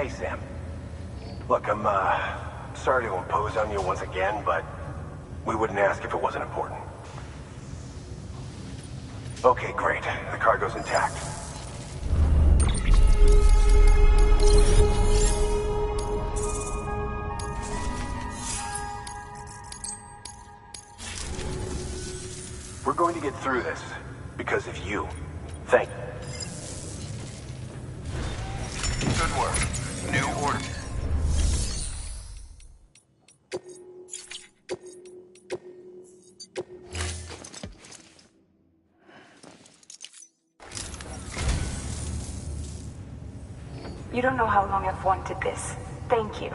Hey, Sam. Look, I'm, sorry to impose on you once again, but we wouldn't ask if it wasn't important. Okay, great. The cargo's intact. We're going to get through this because of you. Thank you. Good work. New order. You don't know how long I've wanted this. Thank you.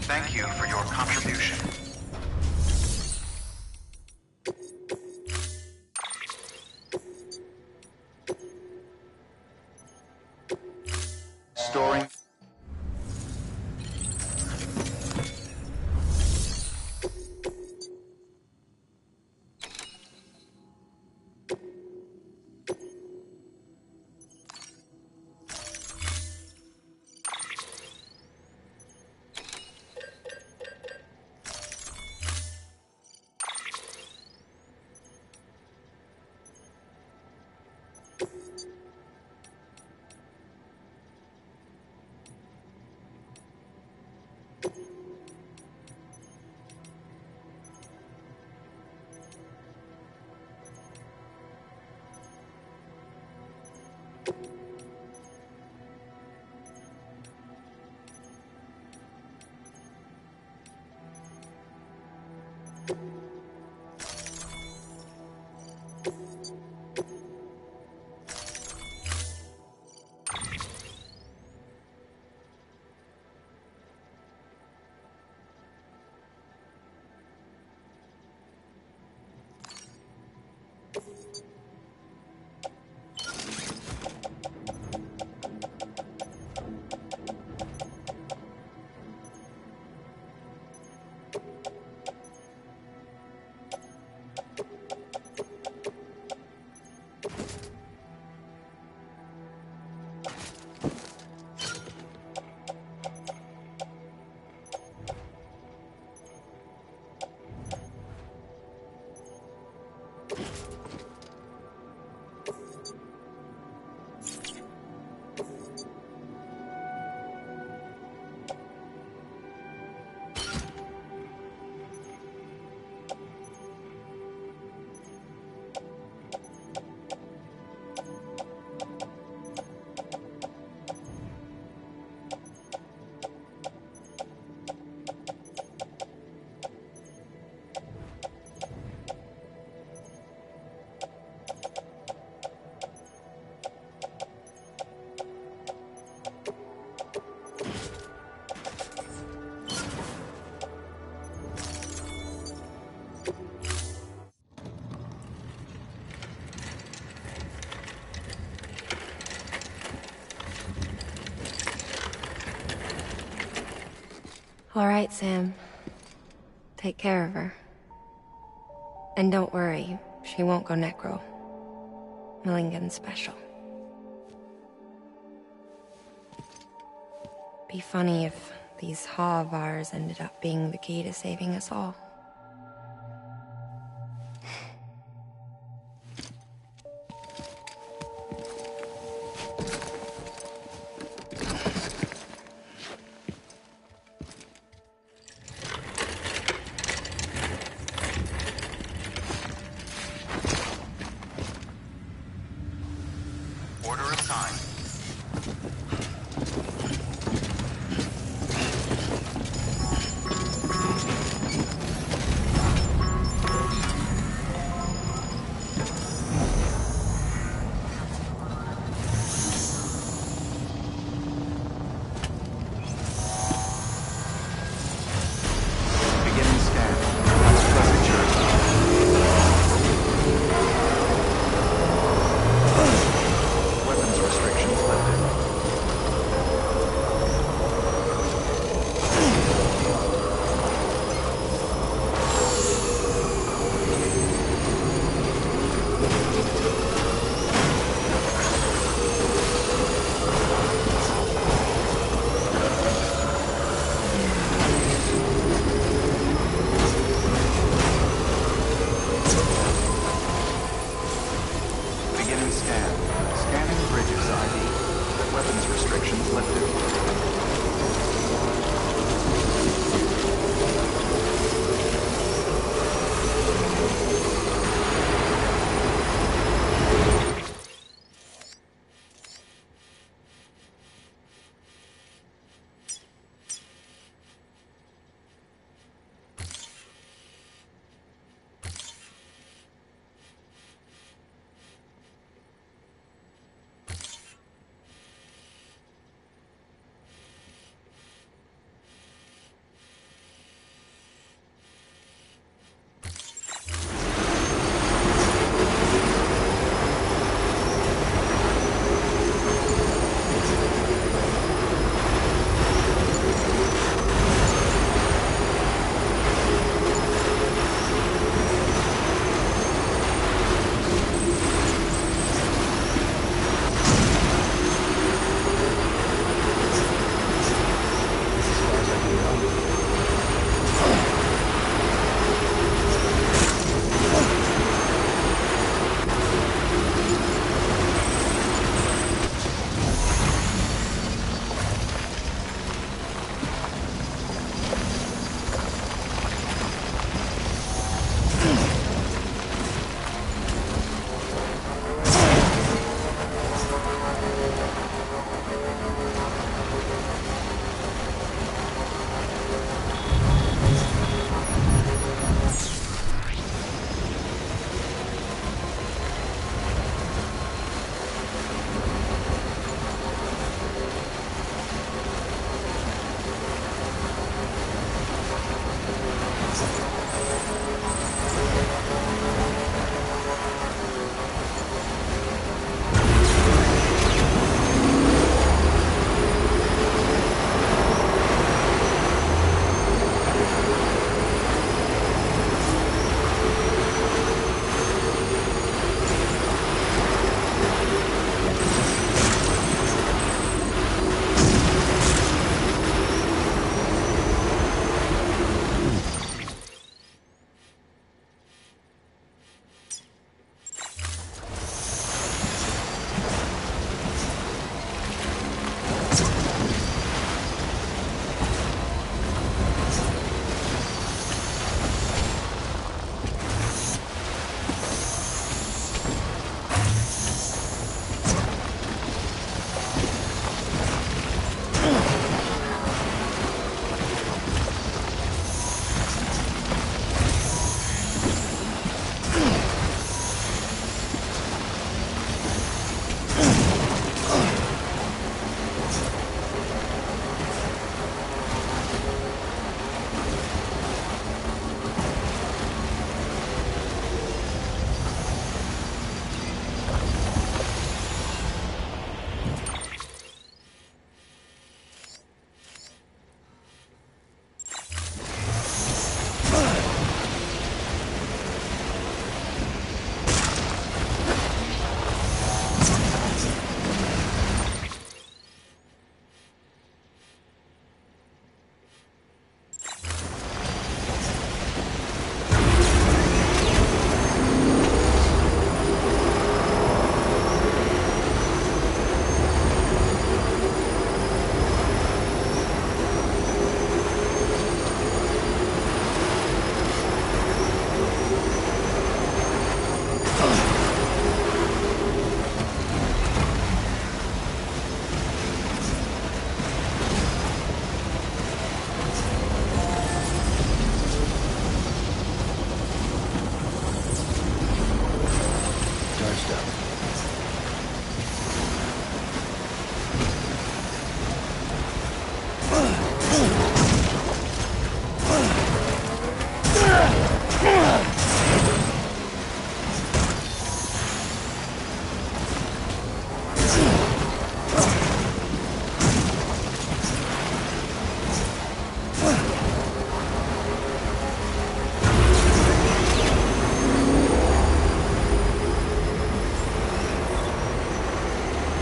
Thank you for your contribution. Storing. All right, Sam. Take care of her. And don't worry, she won't go necro. Millingan's special. Be funny if these Ha of ours ended up being the key to saving us all. Order assigned.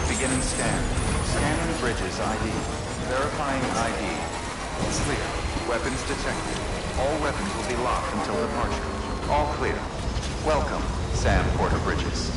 Beginning scan. Scanning bridges ID. Verifying ID. Clear. Weapons detected. All weapons will be locked until departure. All clear. Welcome, Sam Porter Bridges.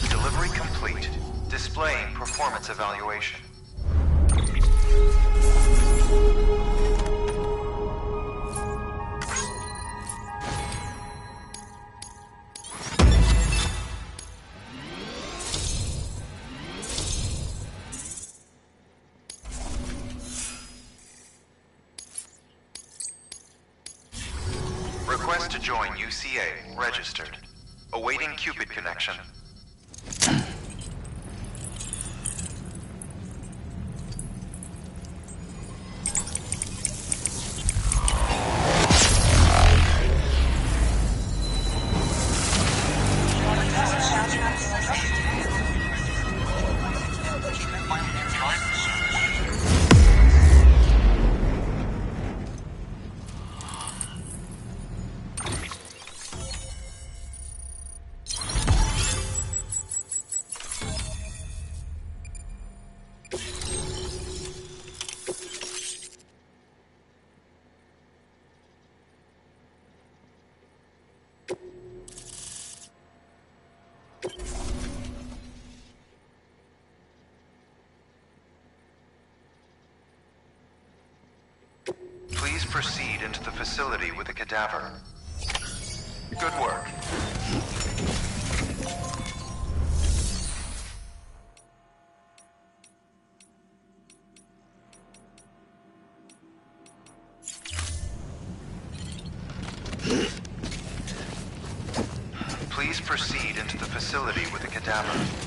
Delivery complete. Displaying performance evaluation. Request to join UCA. Registered. Awaiting Cupid connection. Please proceed into the facility with the cadaver. Good work. Please proceed into the facility with the cadaver.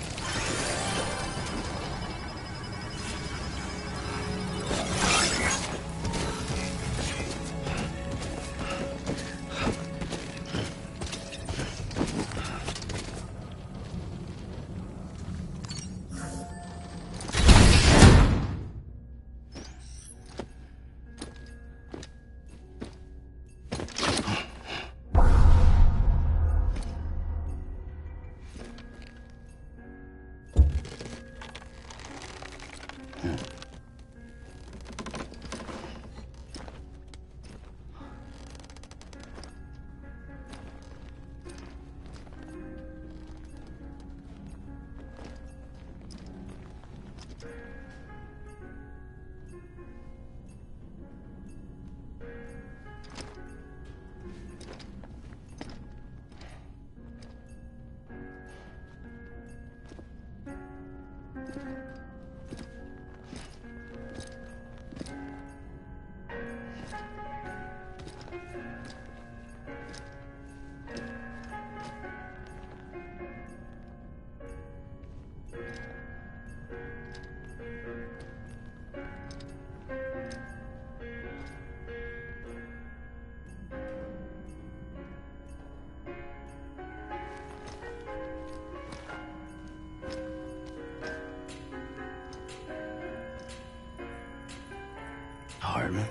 Hartman.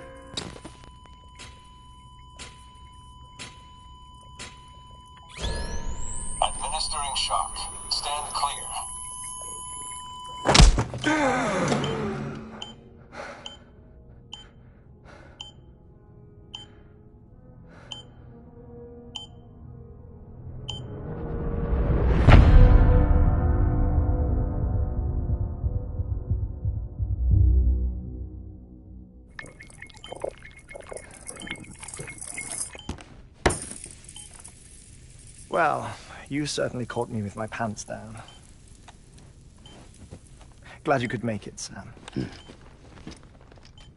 Administering shock. Stand clear. Well, you certainly caught me with my pants down. Glad you could make it, Sam.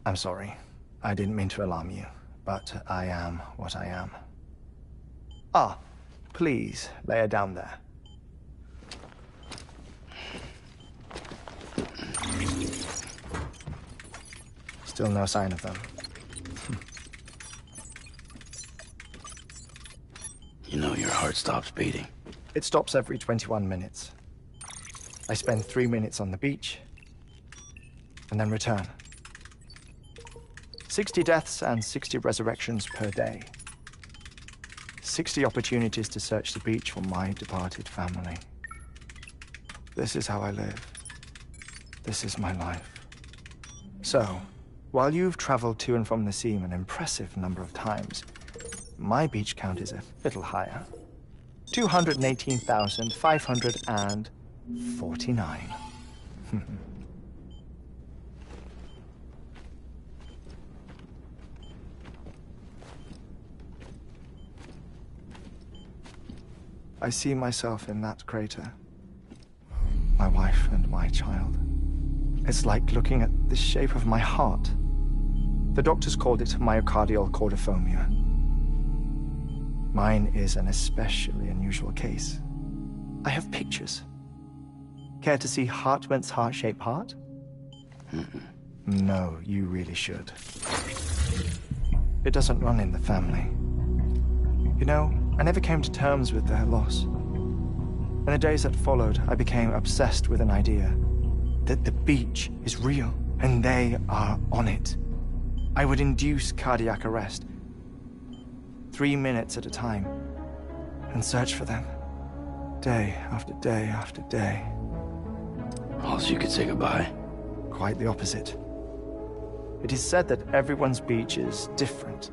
I'm sorry. I didn't mean to alarm you, but I am what I am. Ah, please, lay her down there. Still no sign of them. You know your heart stops beating. It stops every 21 minutes. I spend 3 minutes on the beach, and then return. 60 deaths and 60 resurrections per day. 60 opportunities to search the beach for my departed family. This is how I live. This is my life. So, while you've traveled to and from the scene an impressive number of times, my beach count is a little higher. 218,549. I see myself in that crater. My wife and my child. It's like looking at the shape of my heart. The doctors called it myocardial cordiformia. Mine is an especially unusual case. I have pictures. Care to see Hartman's heart-shaped heart? No, you really should. It doesn't run in the family. You know, I never came to terms with their loss. In the days that followed, I became obsessed with an idea that the beach is real, and they are on it. I would induce cardiac arrest, 3 minutes at a time, and search for them, day after day after day. Also, you could say goodbye. Quite the opposite. It is said that everyone's beach is different.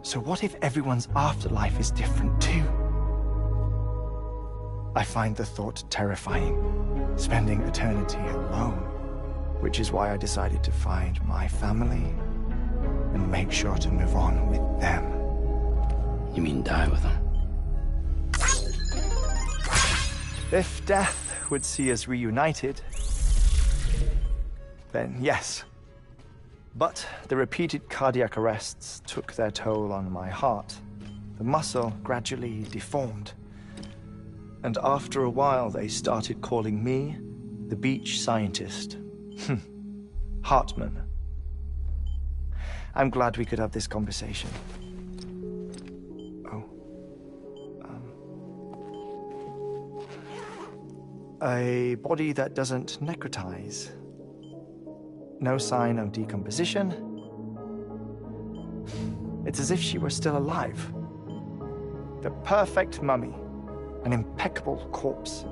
So what if everyone's afterlife is different too? I find the thought terrifying, spending eternity alone, which is why I decided to find my family and make sure to move on with them. You mean die with them? If death would see us reunited, then yes. But the repeated cardiac arrests took their toll on my heart. The muscle gradually deformed. And after a while, they started calling me the beach scientist. Hartman. I'm glad we could have this conversation. A body that doesn't necrotize. No sign of decomposition. It's as if she were still alive. The perfect mummy. An impeccable corpse.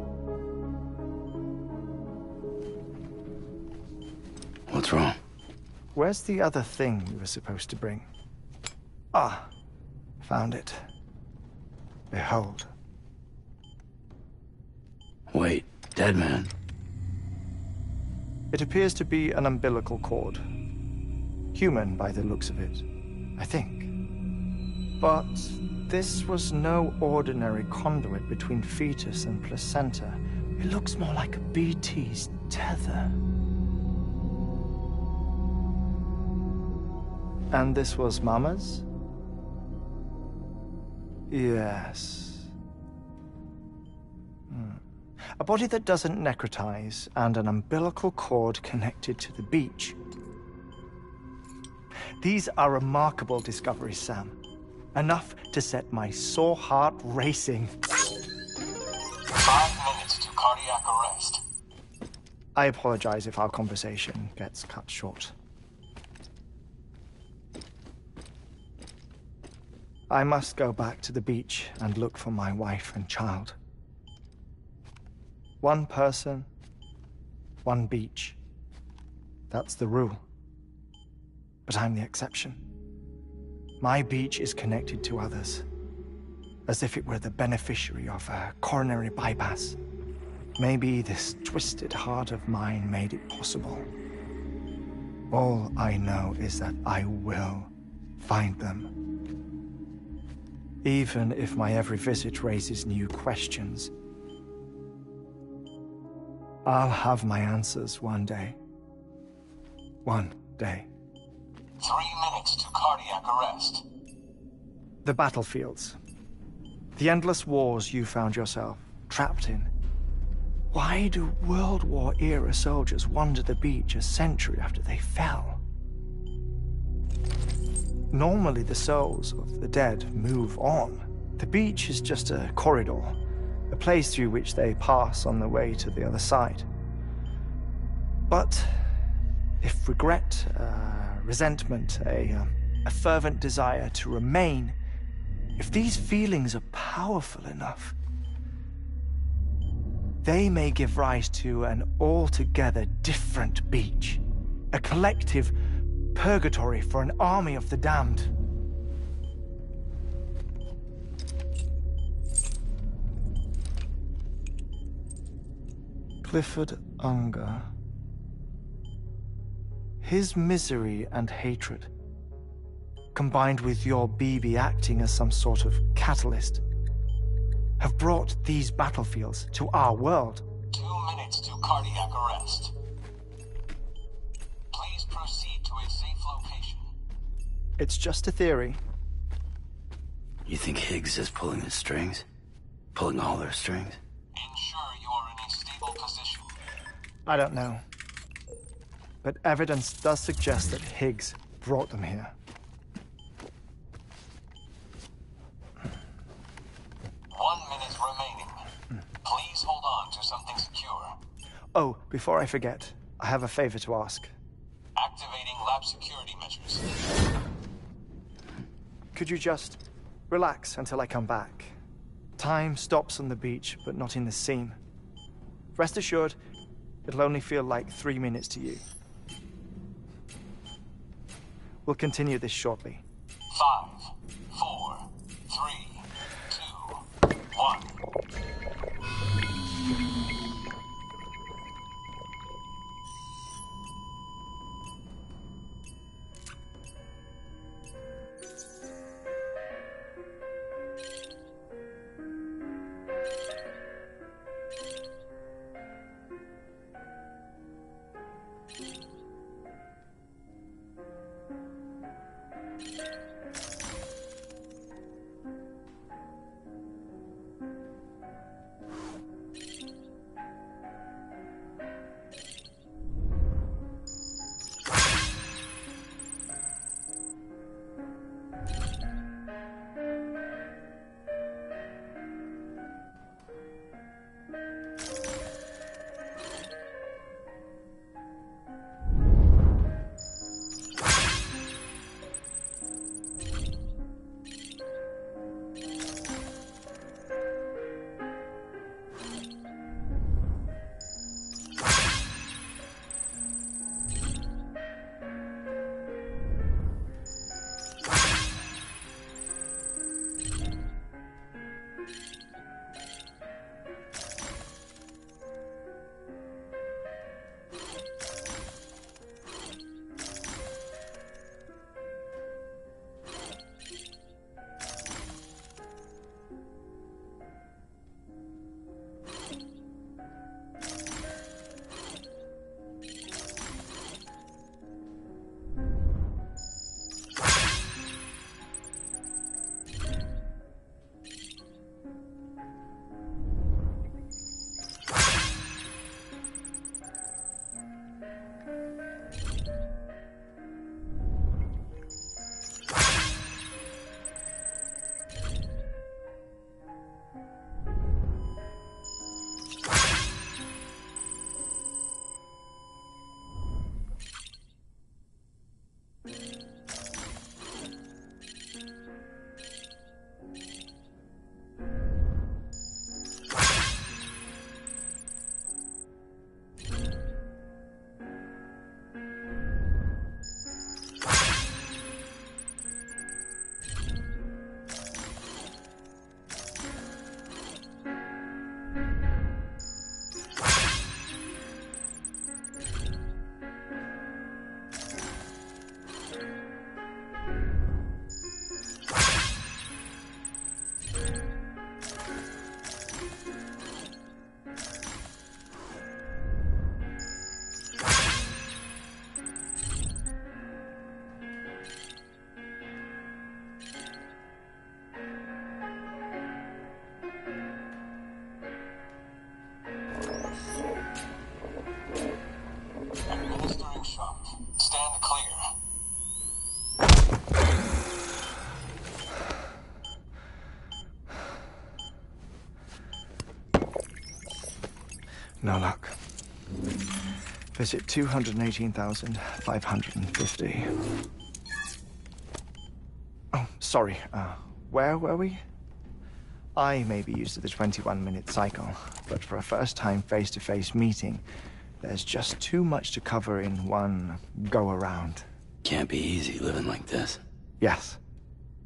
What's wrong? Where's the other thing you were supposed to bring? Ah, found it. Behold. Wait, dead man? It appears to be an umbilical cord. Human by the looks of it, I think. But this was no ordinary conduit between fetus and placenta. It looks more like a BT's tether. And this was Mama's? Yes. A body that doesn't necrotize, and an umbilical cord connected to the beach. These are remarkable discoveries, Sam. Enough to set my sore heart racing. 5 minutes to cardiac arrest. I apologize if our conversation gets cut short. I must go back to the beach and look for my wife and child. One person, one beach. That's the rule. But I'm the exception. My beach is connected to others, as if it were the beneficiary of a coronary bypass. Maybe this twisted heart of mine made it possible. All I know is that I will find them. Even if my every visit raises new questions. I'll have my answers one day. One day. 3 minutes to cardiac arrest. The battlefields. The endless wars you found yourself trapped in. Why do World War-era soldiers wander the beach a century after they fell? Normally the souls of the dead move on. The beach is just a corridor, a place through which they pass on the way to the other side. But if regret, resentment, a fervent desire to remain, if these feelings are powerful enough, they may give rise to an altogether different beach, a collective purgatory for an army of the damned. Clifford Unger. His misery and hatred, combined with your BB acting as some sort of catalyst, have brought these battlefields to our world. 2 minutes to cardiac arrest. Please proceed to a safe location. It's just a theory. You think Higgs is pulling the strings? Pulling all their strings? Ensure you are in a stable position. I don't know. But evidence does suggest that Higgs brought them here. 1 minute remaining. Please hold on to something secure. Oh, before I forget, I have a favor to ask. Activating lab security measures. Could you just relax until I come back? Time stops on the beach, but not in the scene. Rest assured, it'll only feel like 3 minutes to you. We'll continue this shortly. 5, 4, 3, 2, 1. No luck. Visit 218,550. Oh, sorry. Where were we? I may be used to the 21-minute cycle, but for a first-time face-to-face meeting, there's just too much to cover in one go-around. Can't be easy living like this. Yes.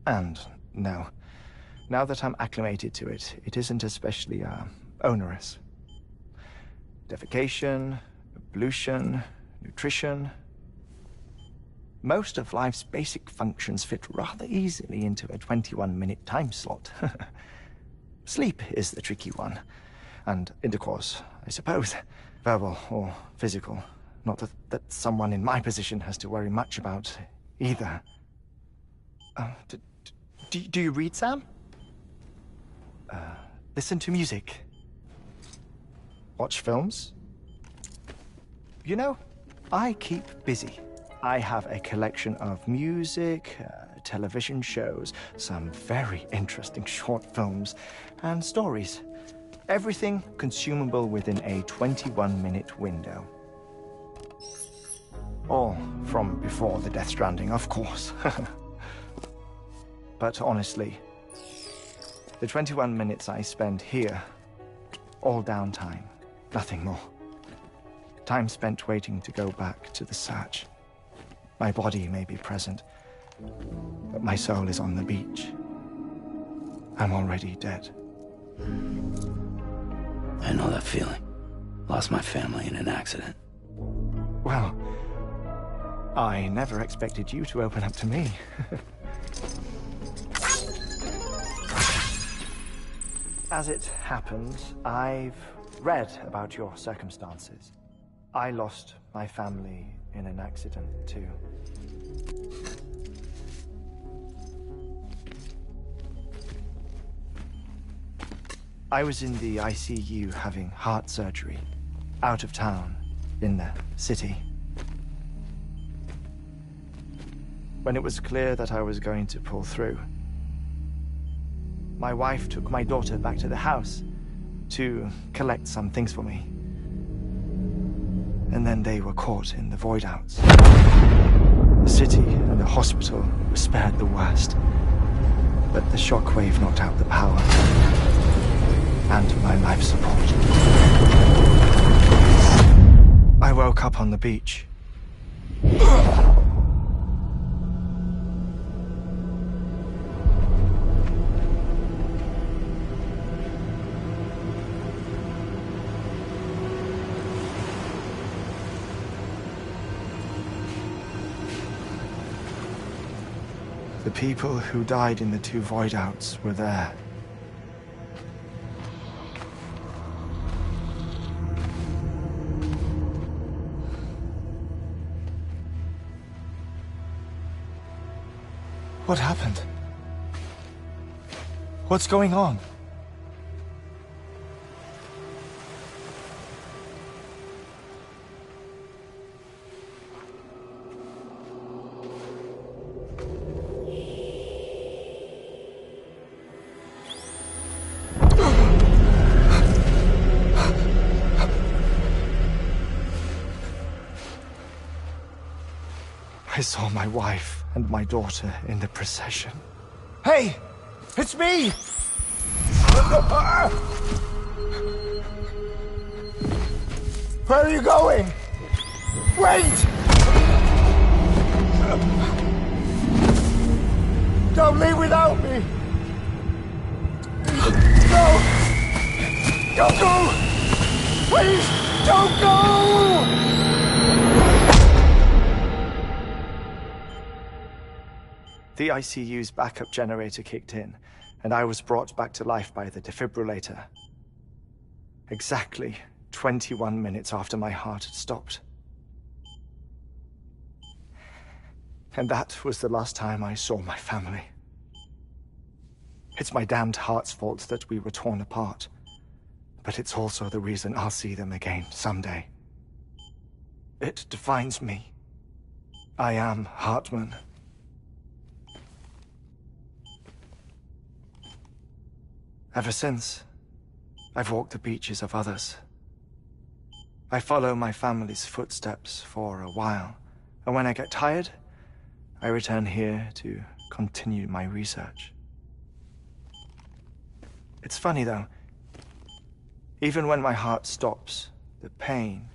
And no. Now that I'm acclimated to it, it isn't especially, onerous. Defecation, ablution, nutrition. Most of life's basic functions fit rather easily into a 21-minute time slot. Sleep is the tricky one. And intercourse, I suppose. Verbal or physical. Not that someone in my position has to worry much about either. Do you read, Sam? Listen to music. Watch films? You know, I keep busy. I have a collection of music, television shows, some very interesting short films, and stories. Everything consumable within a 21-minute window. All from before the Death Stranding, of course. But honestly, the 21 minutes I spend here, all downtime, nothing more. Time spent waiting to go back to the search. My body may be present, but my soul is on the beach. I'm already dead. I know that feeling. Lost my family in an accident. Well, I never expected you to open up to me. As it happens, I've read about your circumstances. I lost my family in an accident, too. I was in the ICU having heart surgery, out of town, in the city. When it was clear that I was going to pull through, my wife took my daughter back to the house to collect some things for me. And then they were caught in the void outs. The city and the hospital were spared the worst, but the shockwave knocked out the power and my life support. I woke up on the beach. The people who died in the two void outs were there. What happened? What's going on? I saw my wife and my daughter in the procession. Hey! It's me! Where are you going? Wait! Don't leave without me! No! Don't go! Please, don't go! The ICU's backup generator kicked in, and I was brought back to life by the defibrillator. Exactly 21 minutes after my heart had stopped. And that was the last time I saw my family. It's my damned heart's fault that we were torn apart, but it's also the reason I'll see them again someday. It defines me. I am Hartman. Ever since, I've walked the beaches of others, I follow my family's footsteps for a while, and when I get tired, I return here to continue my research. It's funny though, even when my heart stops, the pain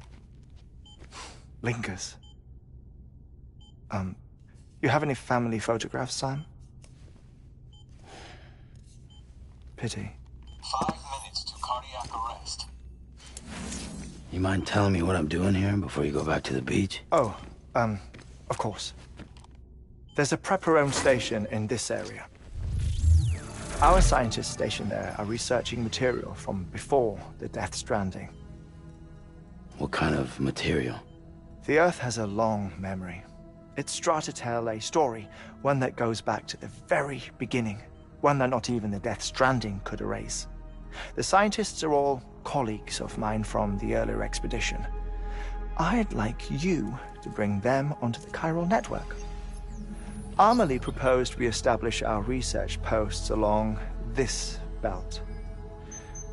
lingers. You have any family photographs, Sam? Pity. 5 minutes to cardiac arrest. You mind telling me what I'm doing here before you go back to the beach? Oh, of course. There's a prepper-owned station in this area. Our scientists stationed there are researching material from before the Death Stranding. What kind of material? The Earth has a long memory. It's trying to tell a story, one that goes back to the very beginning, one that not even the Death Stranding could erase. The scientists are all colleagues of mine from the earlier expedition. I'd like you to bring them onto the chiral network. Amelie proposed we establish our research posts along this belt.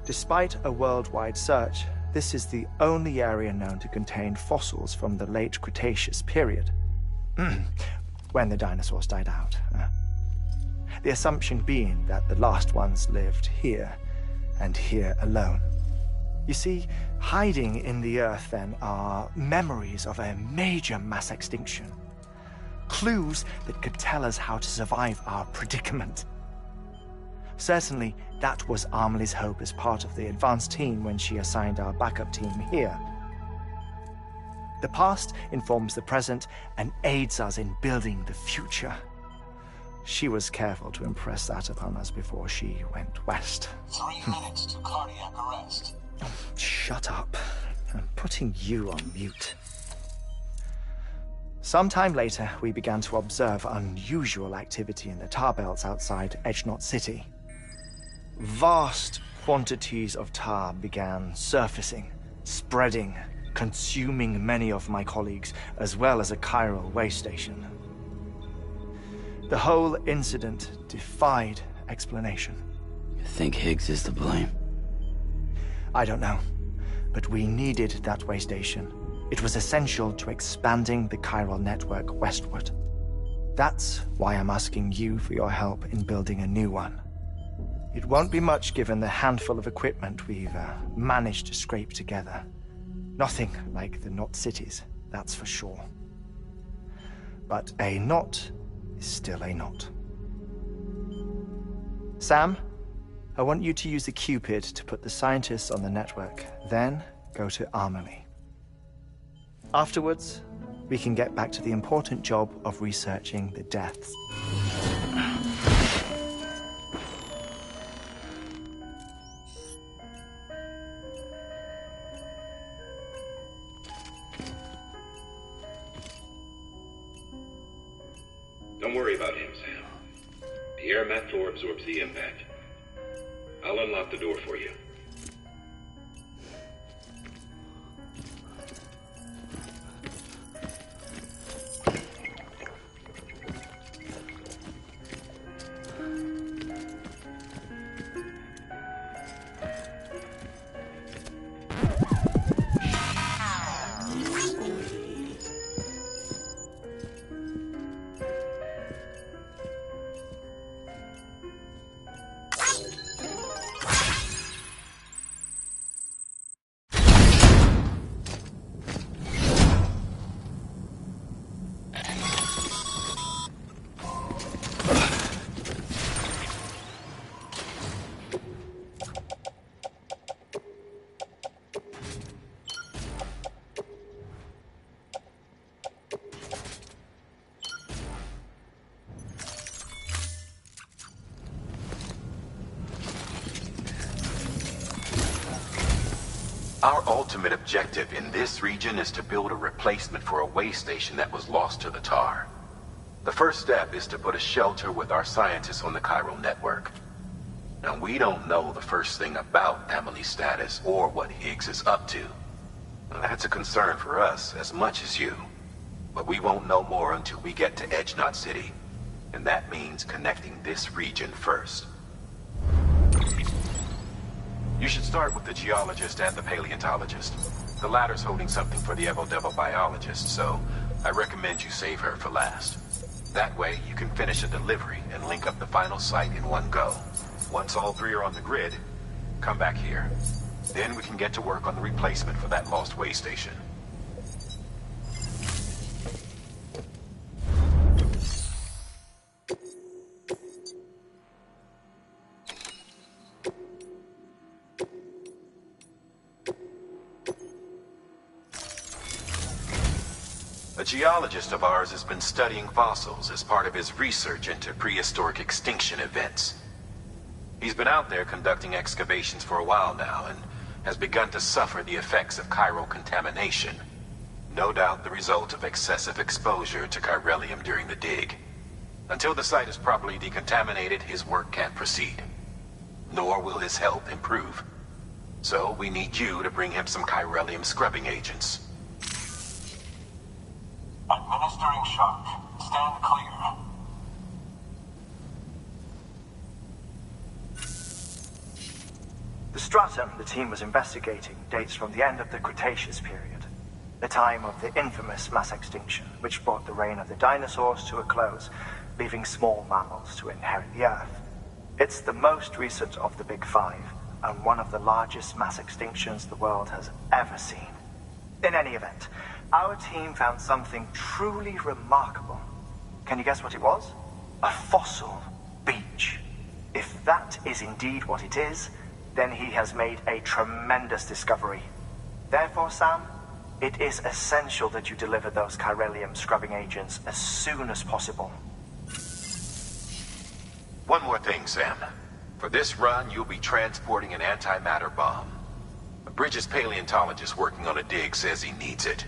Despite a worldwide search, this is the only area known to contain fossils from the late Cretaceous period, when the dinosaurs died out. The assumption being that the last ones lived here, and here alone. You see, hiding in the Earth then are memories of a major mass extinction. Clues that could tell us how to survive our predicament. Certainly, that was Amelie's hope as part of the advanced team when she assigned our backup team here. The past informs the present and aids us in building the future. She was careful to impress that upon us before she went west. 3 minutes to cardiac arrest. Shut up. I'm putting you on mute. Sometime later, we began to observe unusual activity in the tar belts outside Edgenot City. Vast quantities of tar began surfacing, spreading, consuming many of my colleagues, as well as a chiral way station. The whole incident defied explanation. You think Higgs is to blame? I don't know, but we needed that way station. It was essential to expanding the chiral network westward. That's why I'm asking you for your help in building a new one. It won't be much given the handful of equipment we've managed to scrape together. Nothing like the knot cities, that's for sure. But a knot is still a knot. Sam, I want you to use the Cupid to put the scientists on the network, then go to Amelie. Afterwards, we can get back to the important job of researching the deaths. Don't worry about him, Sam. The air mat floor absorbs the impact. I'll unlock the door for you. Our ultimate objective in this region is to build a replacement for a way station that was lost to the tar. The first step is to put a shelter with our scientists on the chiral network. Now, we don't know the first thing about Amelie's status or what Higgs is up to. That's a concern for us as much as you. But we won't know more until we get to Edgenot City. And that means connecting this region first. You should start with the geologist and the paleontologist. The latter's holding something for the Evo-Devil biologist, so I recommend you save her for last. That way, you can finish a delivery and link up the final site in one go. Once all three are on the grid, come back here. Then we can get to work on the replacement for that lost way station. A geologist of ours has been studying fossils as part of his research into prehistoric extinction events. He's been out there conducting excavations for a while now and has begun to suffer the effects of chiral contamination. No doubt the result of excessive exposure to chiralium during the dig. Until the site is properly decontaminated, his work can't proceed. Nor will his health improve. So we need you to bring him some chiralium scrubbing agents. Administering shock. Stand clear. The stratum the team was investigating dates from the end of the Cretaceous period, the time of the infamous mass extinction, which brought the reign of the dinosaurs to a close, leaving small mammals to inherit the Earth. It's the most recent of the Big Five, and one of the largest mass extinctions the world has ever seen. In any event, our team found something truly remarkable. Can you guess what it was? A fossil beach. If that is indeed what it is, then he has made a tremendous discovery. Therefore, Sam, it is essential that you deliver those chiralium scrubbing agents as soon as possible. One more thing, Sam. For this run, you'll be transporting an antimatter bomb. A Bridges paleontologist working on a dig says he needs it.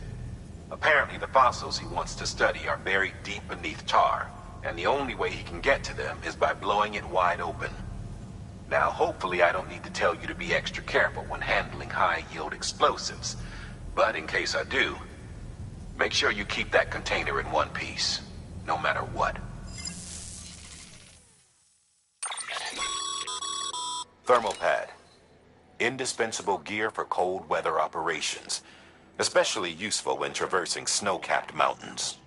Apparently, the fossils he wants to study are buried deep beneath tar, and the only way he can get to them is by blowing it wide open. Now, hopefully I don't need to tell you to be extra careful when handling high-yield explosives, but in case I do, make sure you keep that container in one piece, no matter what. Thermal pad. Indispensable gear for cold weather operations. Especially useful when traversing snow-capped mountains.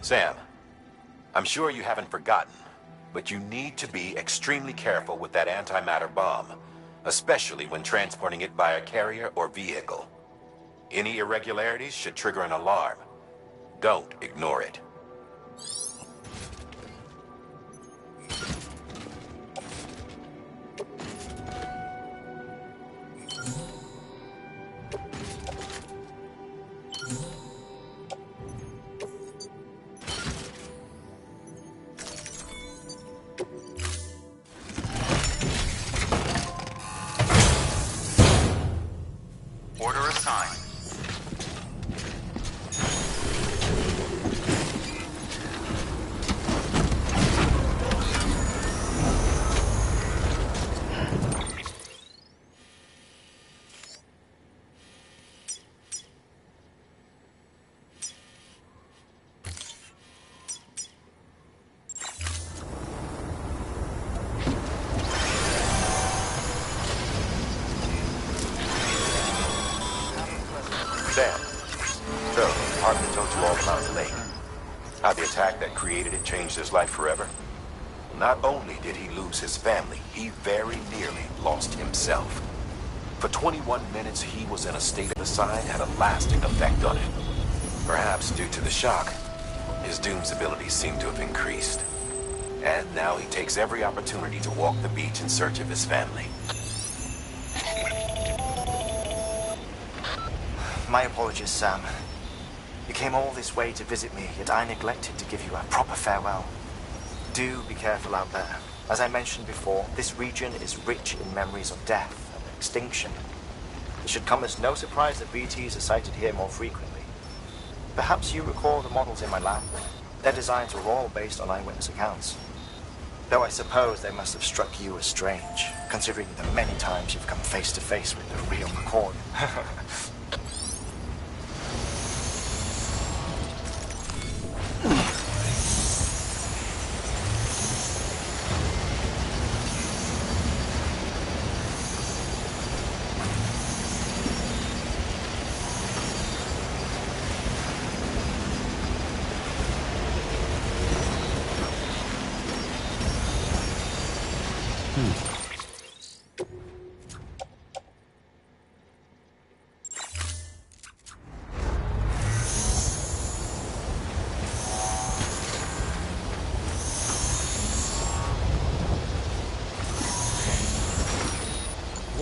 Sam, I'm sure you haven't forgotten, but you need to be extremely careful with that antimatter bomb, especially when transporting it by a carrier or vehicle. Any irregularities should trigger an alarm. Don't ignore it. Order assigned. Sam, so the department told you all about the lake. How the attack that created it changed his life forever? Not only did he lose his family, he very nearly lost himself. For 21 minutes, he was in a state of the sign had a lasting effect on him. Perhaps due to the shock, his Doom's abilities seem to have increased. And now he takes every opportunity to walk the beach in search of his family. My apologies, Sam. You came all this way to visit me, yet I neglected to give you a proper farewell. Do be careful out there. As I mentioned before, this region is rich in memories of death and extinction. It should come as no surprise that BTs are sighted here more frequently. Perhaps you recall the models in my lab? Their designs were all based on eyewitness accounts. Though I suppose they must have struck you as strange, considering the many times you've come face to face with the real McCord.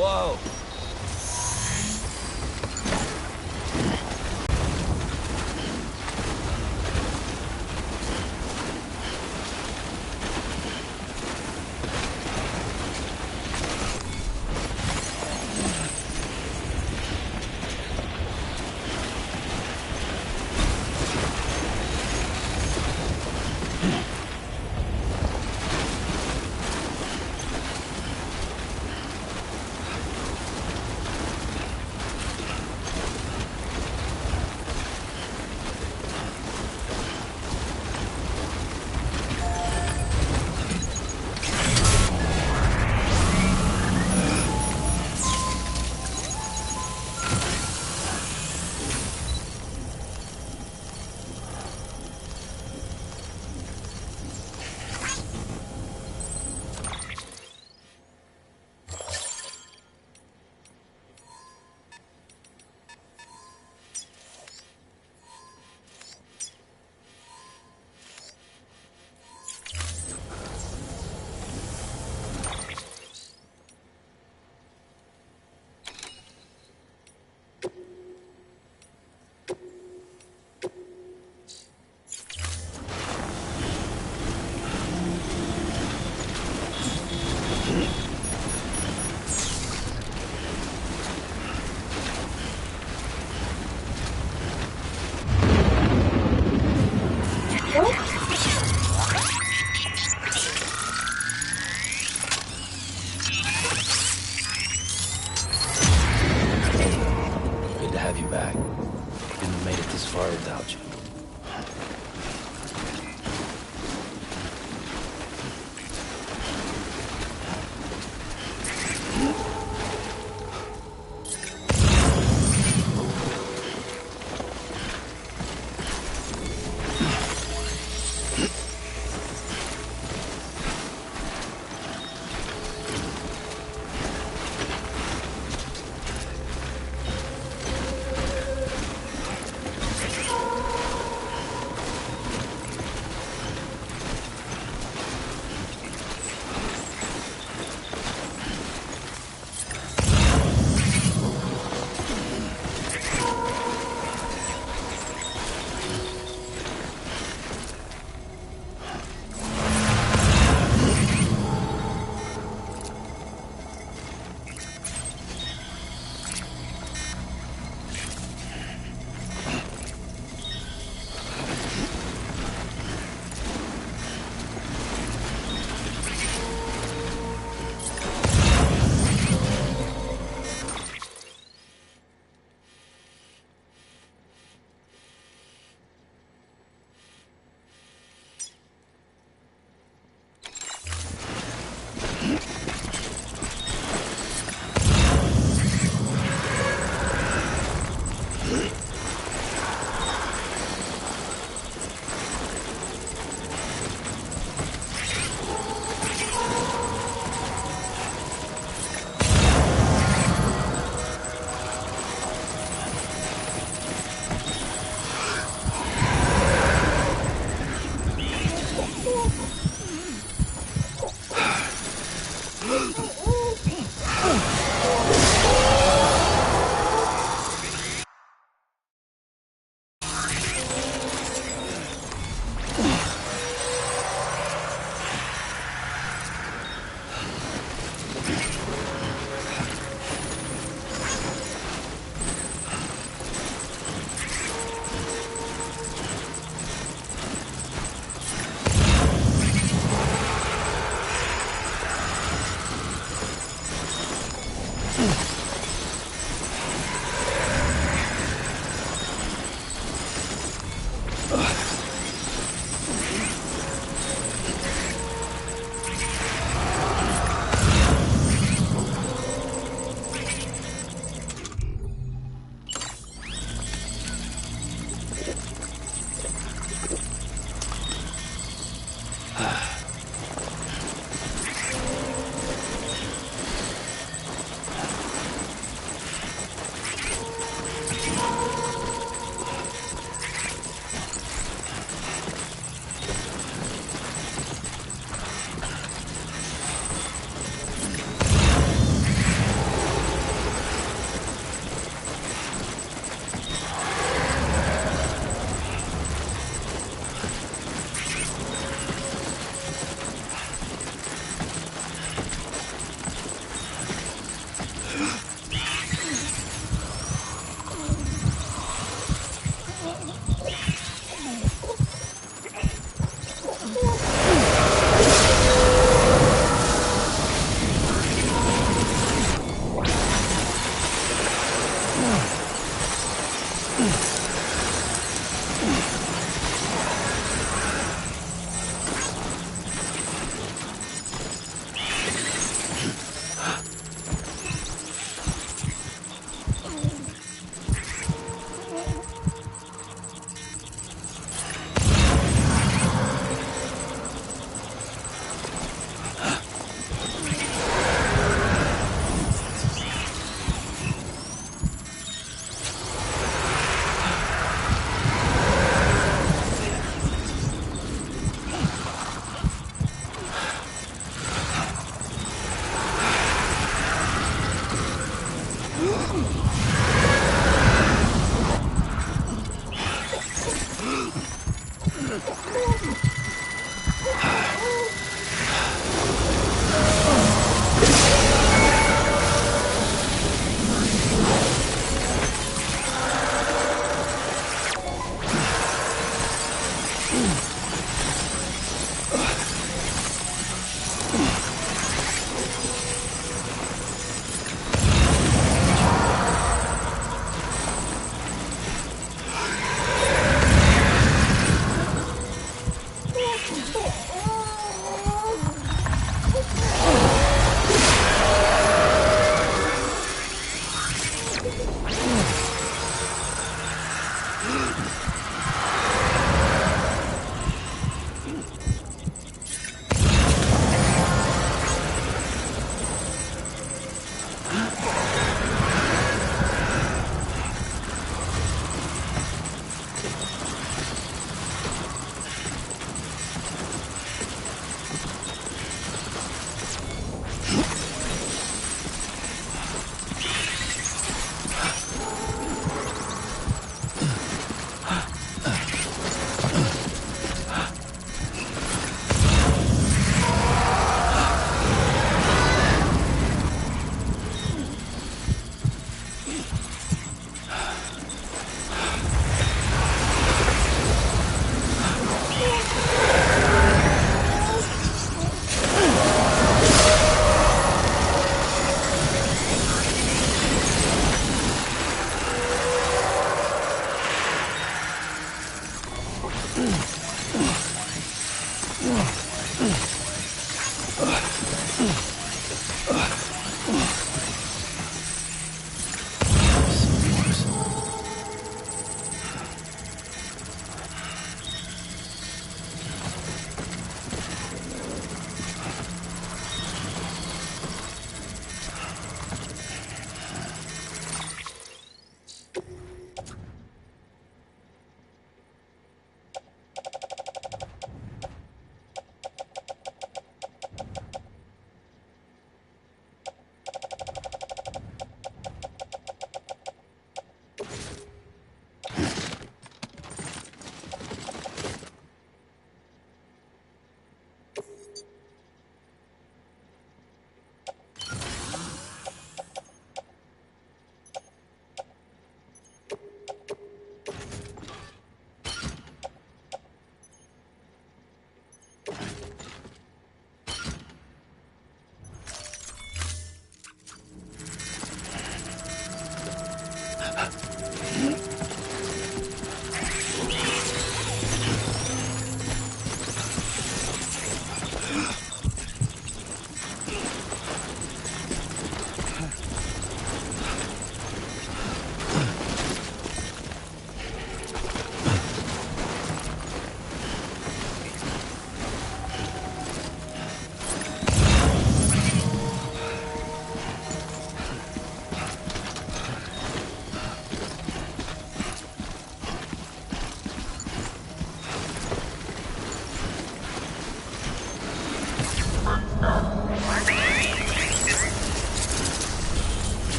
Whoa! Without you.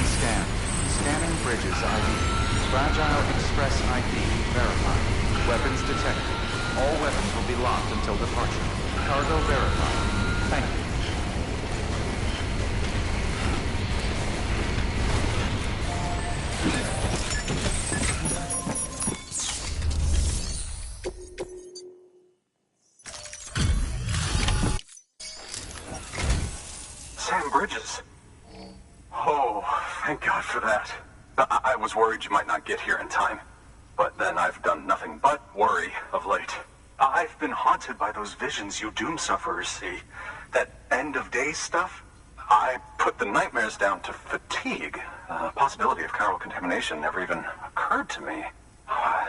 Beacon scanned. Scanning bridges ID. Fragile Express ID verified. Weapons detected. All weapons will be locked until departure. Cargo verified. Thank you. Sam Bridges. Oh, thank God for that. I was worried you might not get here in time. But then I've done nothing but worry of late. I've been haunted by those visions you doom sufferers see. That end of days stuff. I put the nightmares down to fatigue. The possibility of chiral contamination never even occurred to me.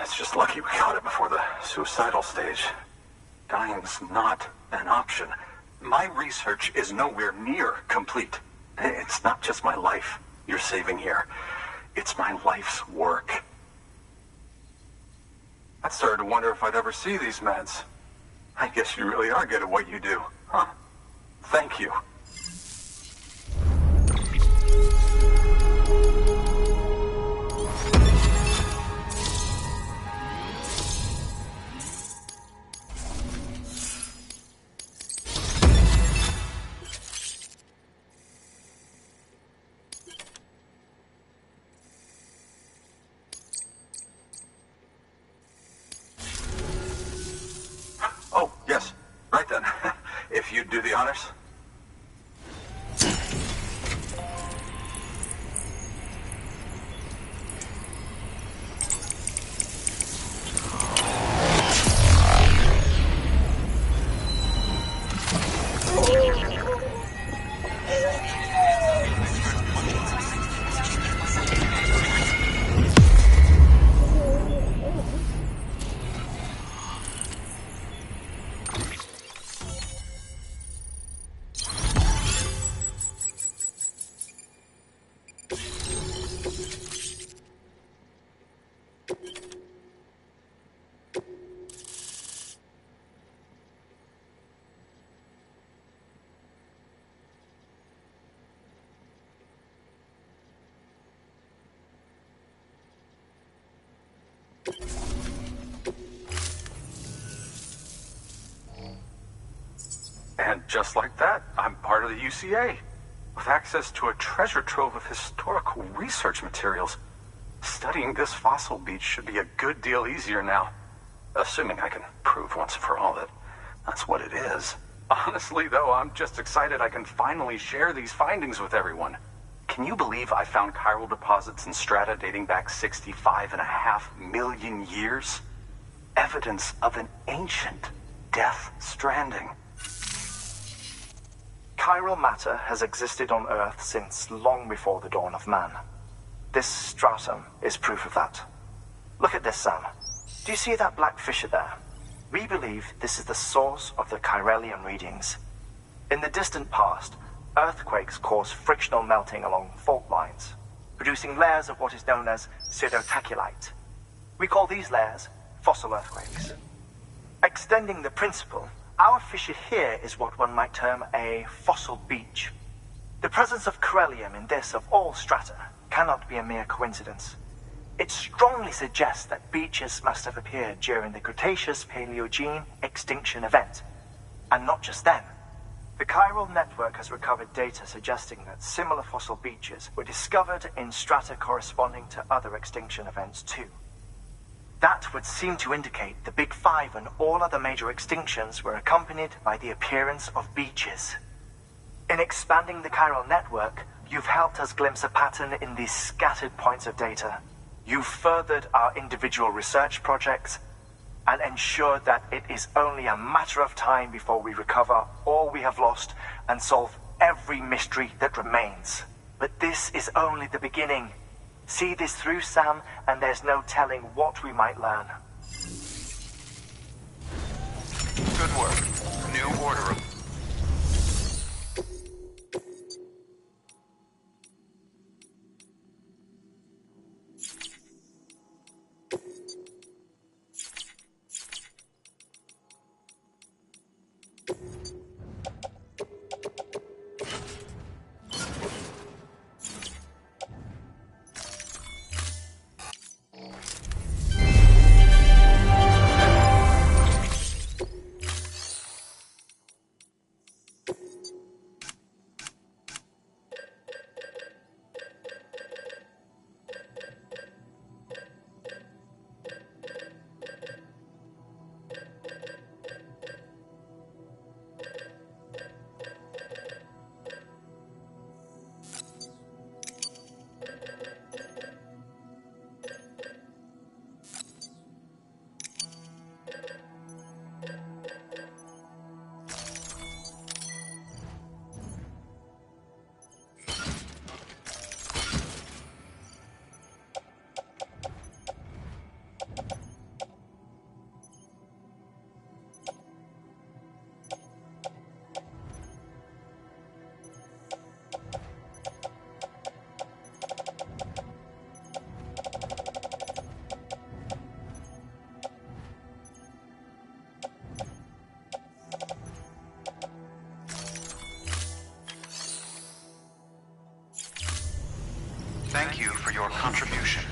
It's just lucky we caught it before the suicidal stage. Dying's not an option. My research is nowhere near complete. It's not just my life you're saving here. It's my life's work. I started to wonder if I'd ever see these meds. I guess you really are good at what you do, huh? Thank you. Oh, yes. Right then. If you'd do the honors. And just like that, I'm part of the UCA, with access to a treasure trove of historical research materials. Studying this fossil beach should be a good deal easier now, assuming I can prove once and for all that that's what it is. Honestly, though, I'm just excited I can finally share these findings with everyone. Can you believe I found chiral deposits in strata dating back 65.5 million years? Evidence of an ancient Death Stranding. Chiral matter has existed on Earth since long before the dawn of man. This stratum is proof of that. Look at this, Sam. Do you see that black fissure there? We believe this is the source of the Chiralian readings. In the distant past, earthquakes caused frictional melting along fault lines, producing layers of what is known as pseudotaculite. We call these layers fossil earthquakes. Extending the principle, our fissure here is what one might term a fossil beach. The presence of chiralium in this of all strata cannot be a mere coincidence. It strongly suggests that beaches must have appeared during the Cretaceous-Paleogene extinction event. And not just then. The chiral network has recovered data suggesting that similar fossil beaches were discovered in strata corresponding to other extinction events too. That would seem to indicate the Big Five and all other major extinctions were accompanied by the appearance of beaches. In expanding the chiral network, you've helped us glimpse a pattern in these scattered points of data. You've furthered our individual research projects and ensured that it is only a matter of time before we recover all we have lost and solve every mystery that remains. But this is only the beginning. See this through, Sam, and there's no telling what we might learn. Good work. New order. you for your contribution.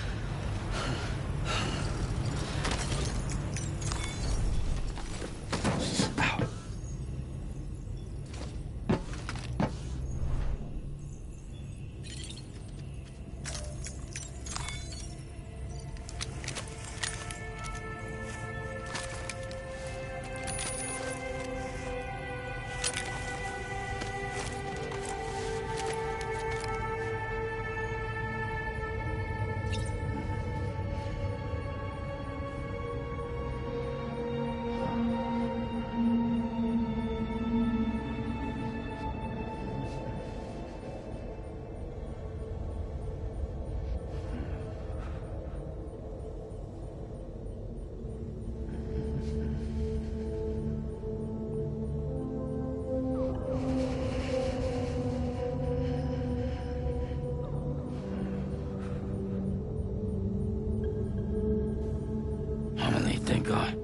Thank God.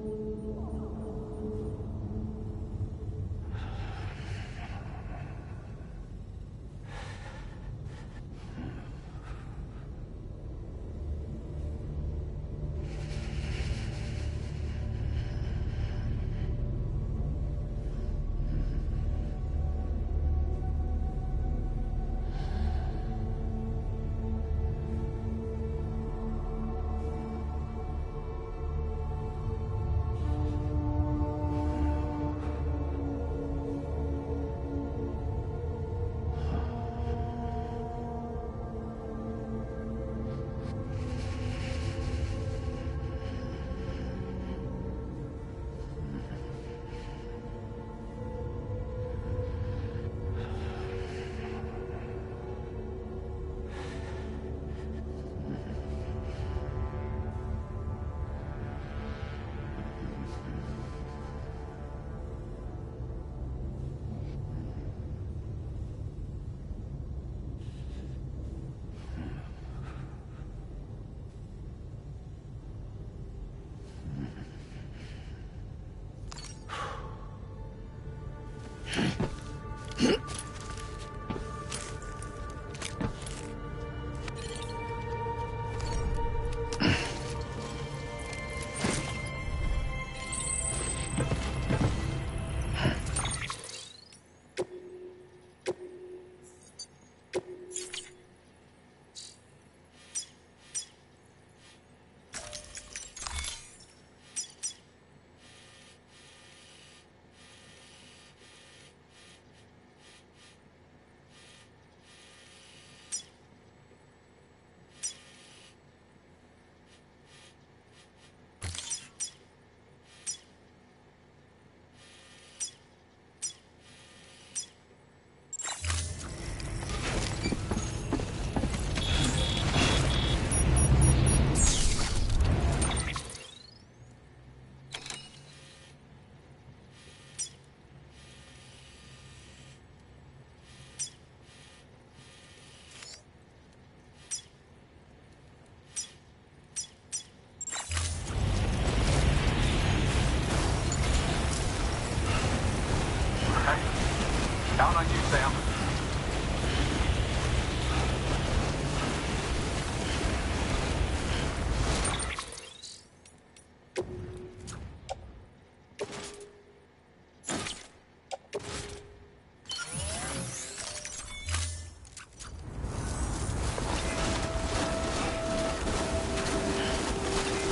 Down on you, Sam.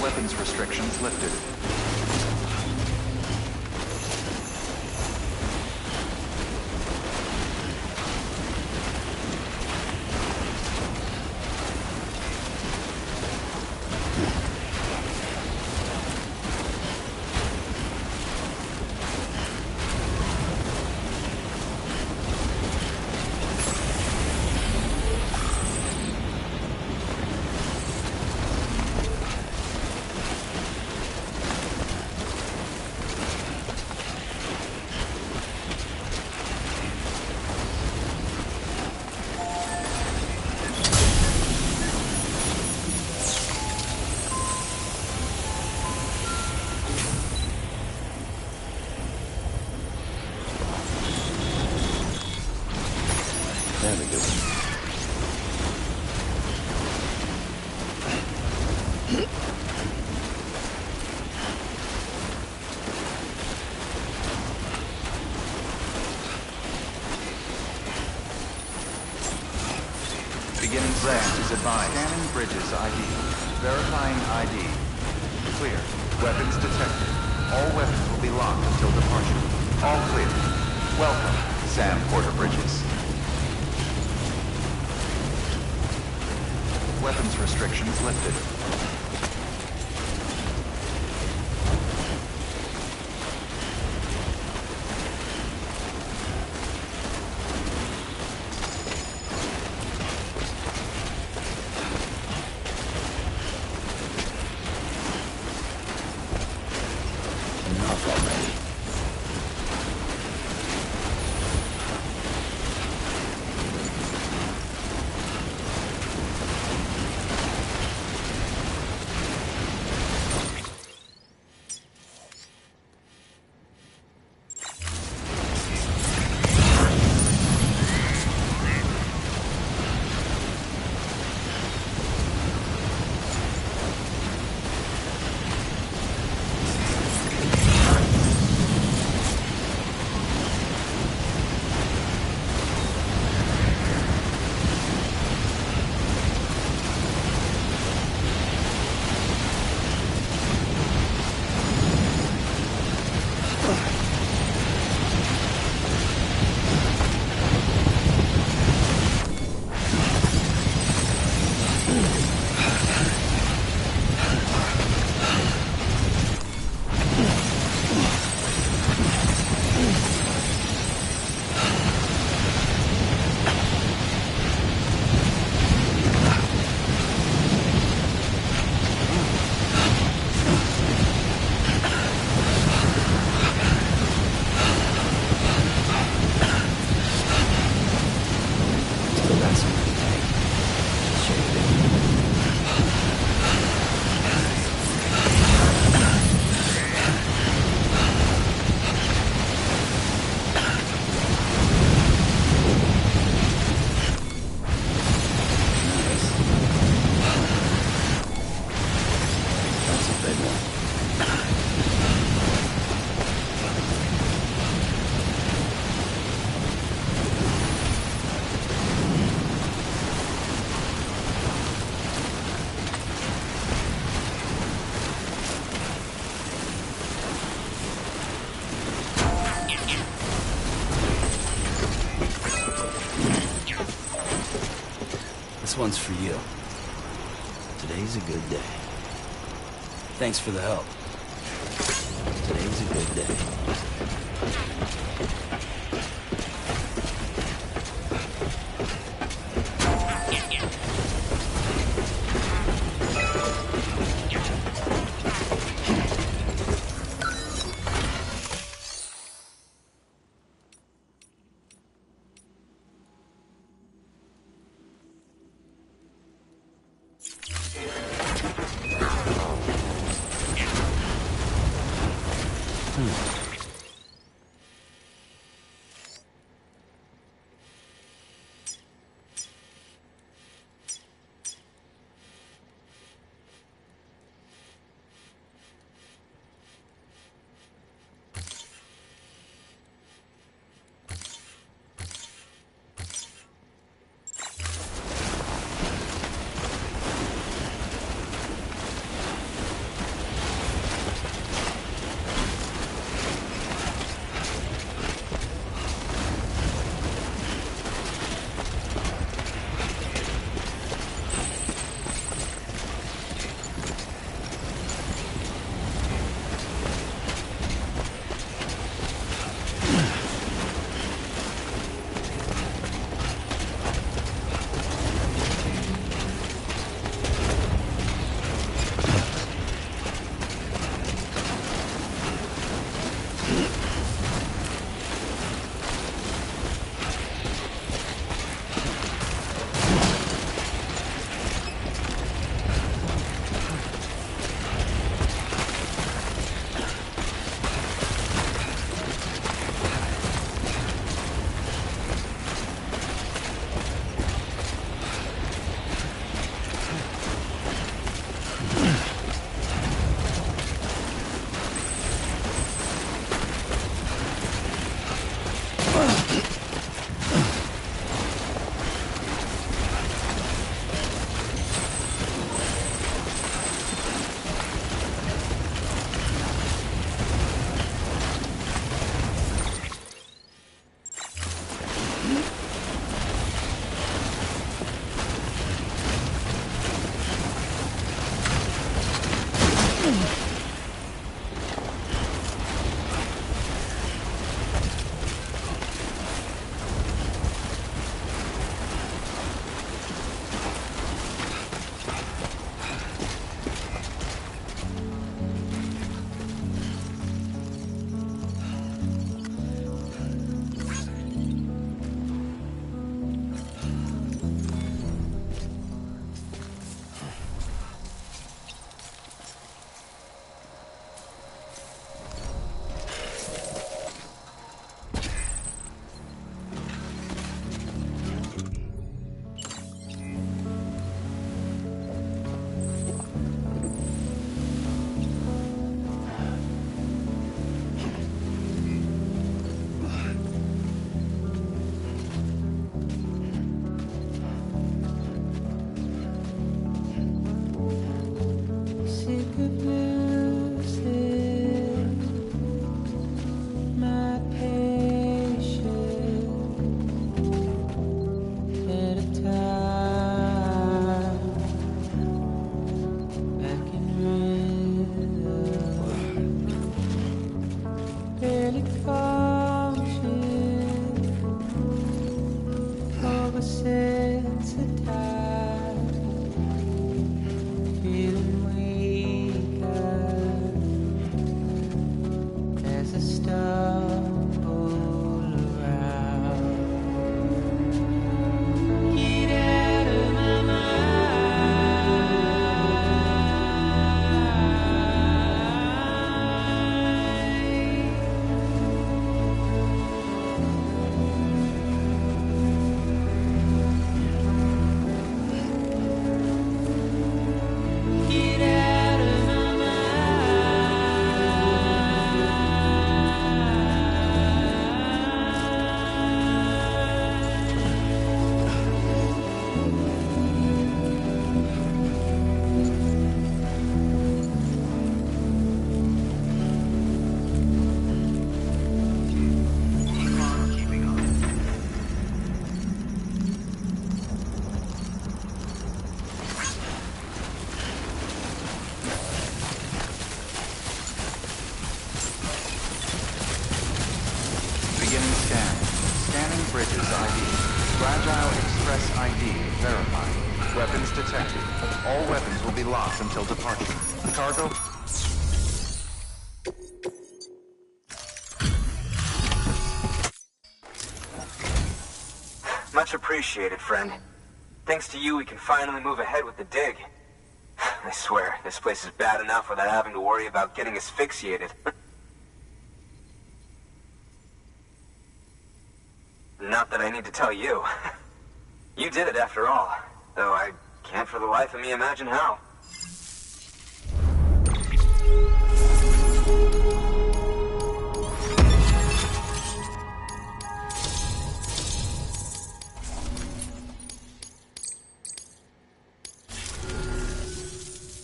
Weapons restrictions lifted. Beginning SAM is advised. Scanning bridges ID. Verifying ID. Clear. Weapons detected. All weapons will be locked until departure. All clear. Welcome, SAM Porter Bridges. Weapons restrictions lifted. Enough already. This one's for you. Today's a good day. Thanks for the help. Today's a good day. weapons will be locked until departure. Cargo? Much appreciated, friend. Thanks to you, we can finally move ahead with the dig. I swear, this place is bad enough without having to worry about getting asphyxiated. Not that I need to tell you. You did it after all, though I can't for the life of me imagine how.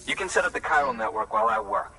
You can set up the chiral network while I work.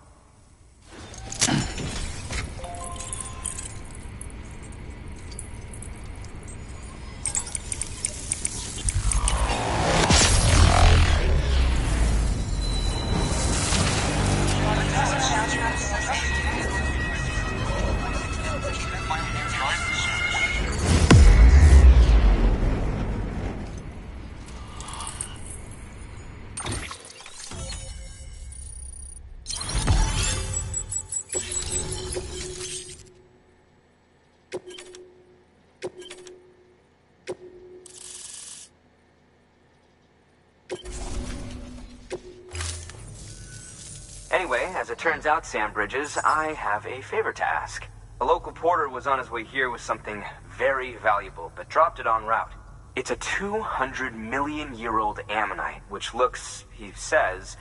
Anyway, as it turns out, Sam Bridges, I have a favor to ask. A local porter was on his way here with something very valuable, but dropped it en route. It's a 200-million-year-old ammonite, which looks, he says,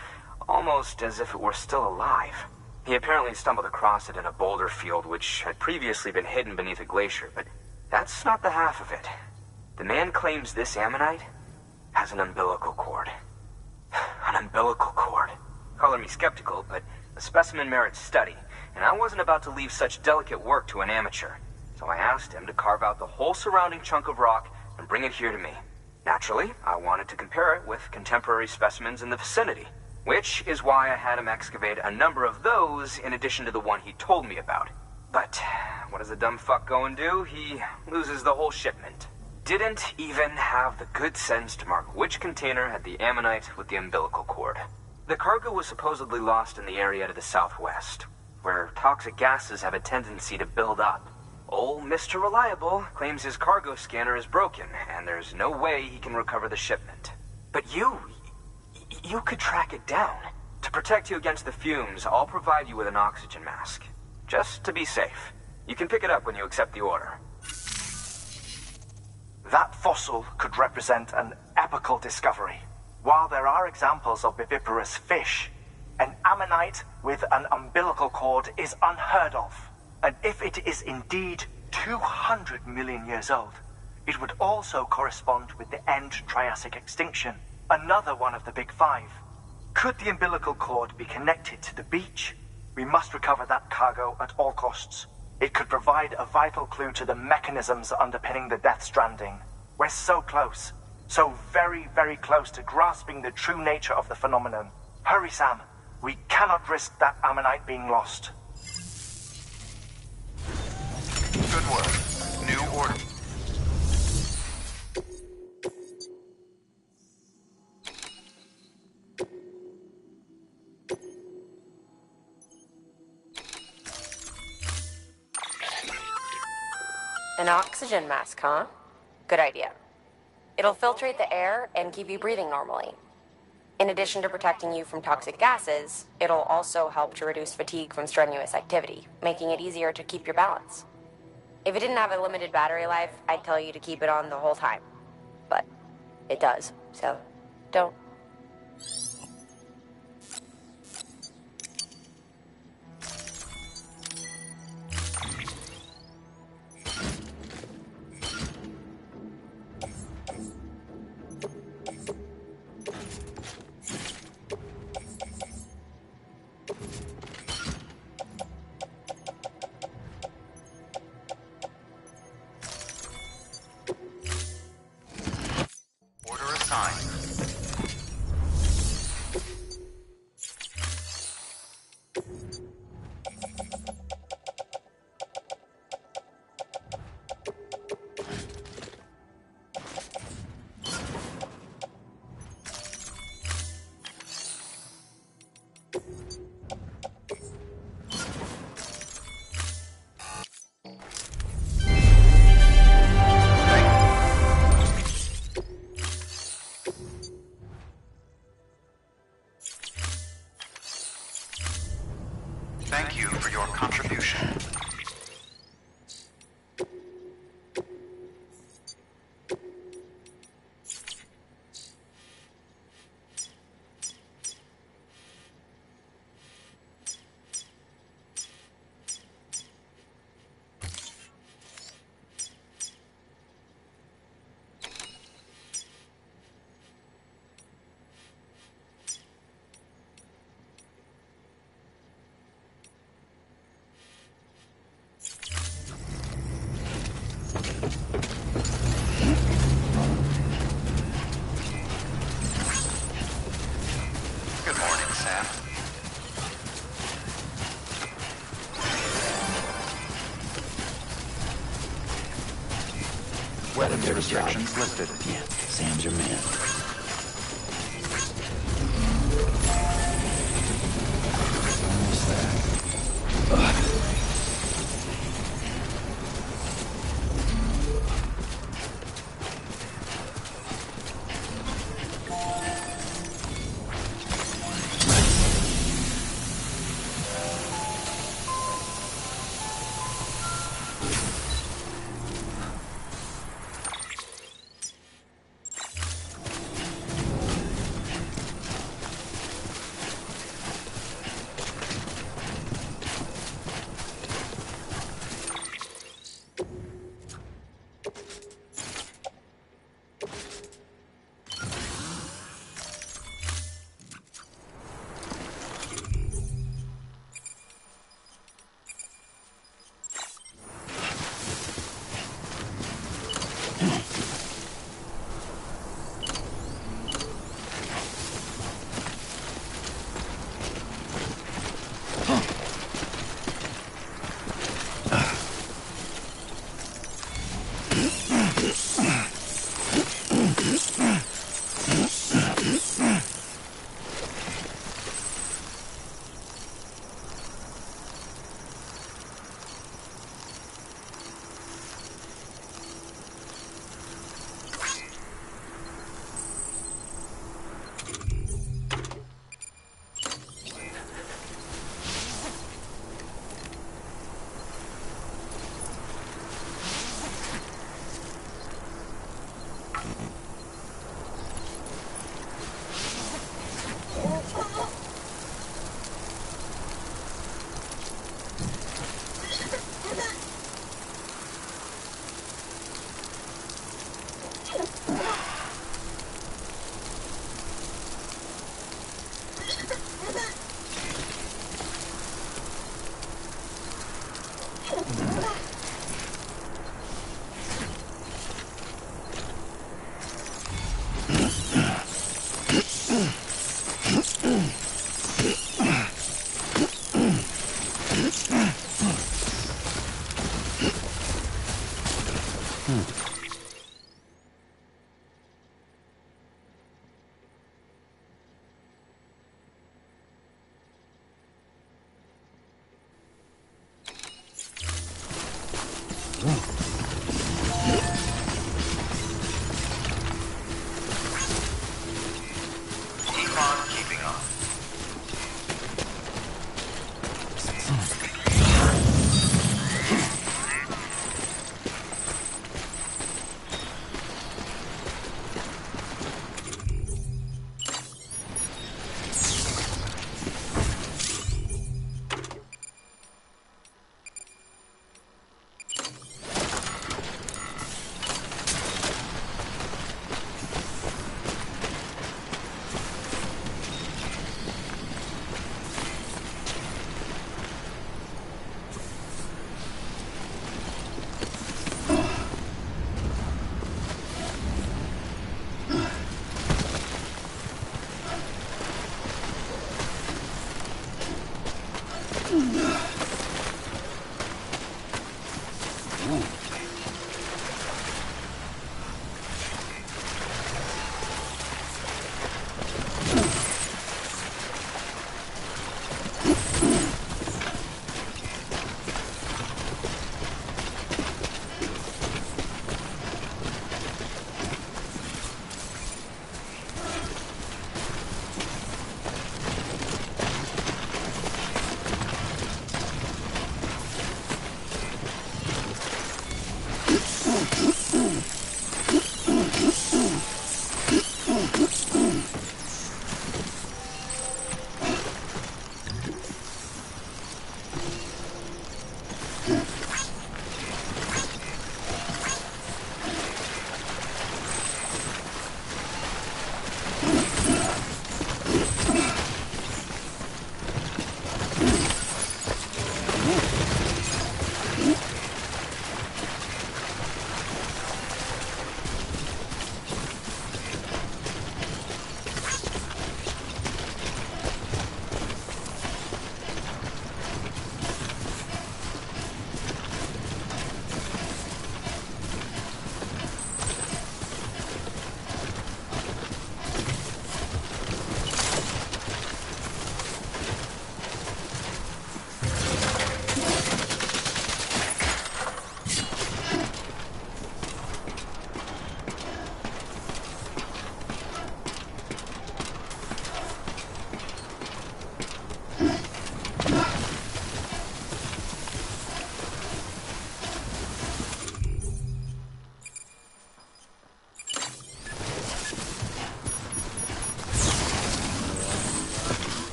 almost as if it were still alive. He apparently stumbled across it in a boulder field which had previously been hidden beneath a glacier, but that's not the half of it. The man claims this ammonite has an umbilical cord. An umbilical cord. Color me skeptical, but the specimen merits study, and I wasn't about to leave such delicate work to an amateur. So I asked him to carve out the whole surrounding chunk of rock and bring it here to me. Naturally, I wanted to compare it with contemporary specimens in the vicinity, which is why I had him excavate a number of those in addition to the one he told me about. But what does the dumb fuck go and do? He loses the whole shipment. Didn't even have the good sense to mark which container had the ammonite with the umbilical cord. The cargo was supposedly lost in the area to the southwest, where toxic gases have a tendency to build up. Old Mr. Reliable claims his cargo scanner is broken, and there's no way he can recover the shipment. But you could track it down. To protect you against the fumes, I'll provide you with an oxygen mask. Just to be safe. You can pick it up when you accept the order. That fossil could represent an epical discovery. While there are examples of viviparous fish, an ammonite with an umbilical cord is unheard of. And if it is indeed 200 million years old, it would also correspond with the end Triassic extinction, another one of the big five. Could the umbilical cord be connected to the beach? We must recover that cargo at all costs. It could provide a vital clue to the mechanisms underpinning the Death Stranding. We're so close. So very, very close to grasping the true nature of the phenomenon. Hurry, Sam. We cannot risk that ammonite being lost. Good work. New order. An oxygen mask, huh? Good idea. It'll filtrate the air and keep you breathing normally. In addition to protecting you from toxic gases, it'll also help to reduce fatigue from strenuous activity, making it easier to keep your balance. If it didn't have a limited battery life, I'd tell you to keep it on the whole time. But it does, so don't. Order assigned. Thank you for your contribution. Good morning, Sam. Weapons restrictions listed. Yeah, Sam's your man. Almost there. Ugh.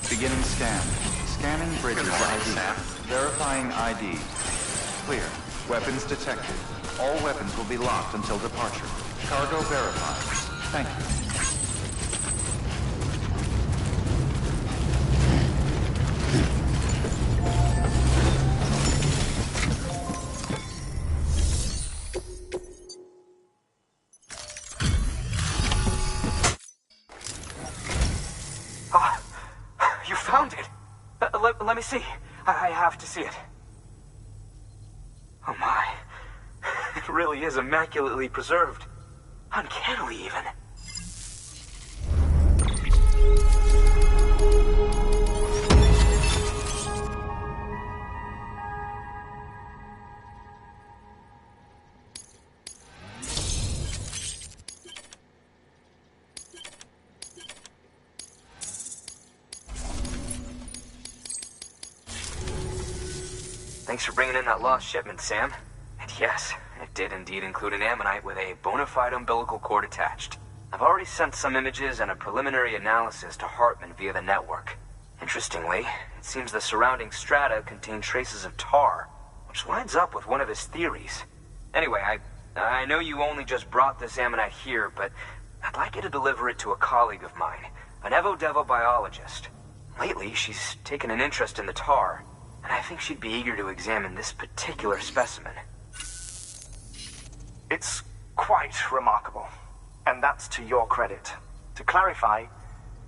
Beginning scan. Scanning bridges ID. Verifying ID. Clear. Weapons detected. All weapons will be locked until departure. Cargo verified. Thank you. You found it! Let me see. I have to see it. Oh my. It really is immaculately preserved. Uncannily, even. Thanks for bringing in that lost shipment, Sam. And yes, it did indeed include an ammonite with a bona fide umbilical cord attached. I've already sent some images and a preliminary analysis to Hartman via the network. Interestingly, it seems the surrounding strata contain traces of tar, which lines up with one of his theories. Anyway, I know you only just brought this ammonite here, but I'd like you to deliver it to a colleague of mine, an Evo-Devo biologist. Lately, she's taken an interest in the tar, and I think she'd be eager to examine this particular specimen. It's quite remarkable, and that's to your credit. To clarify,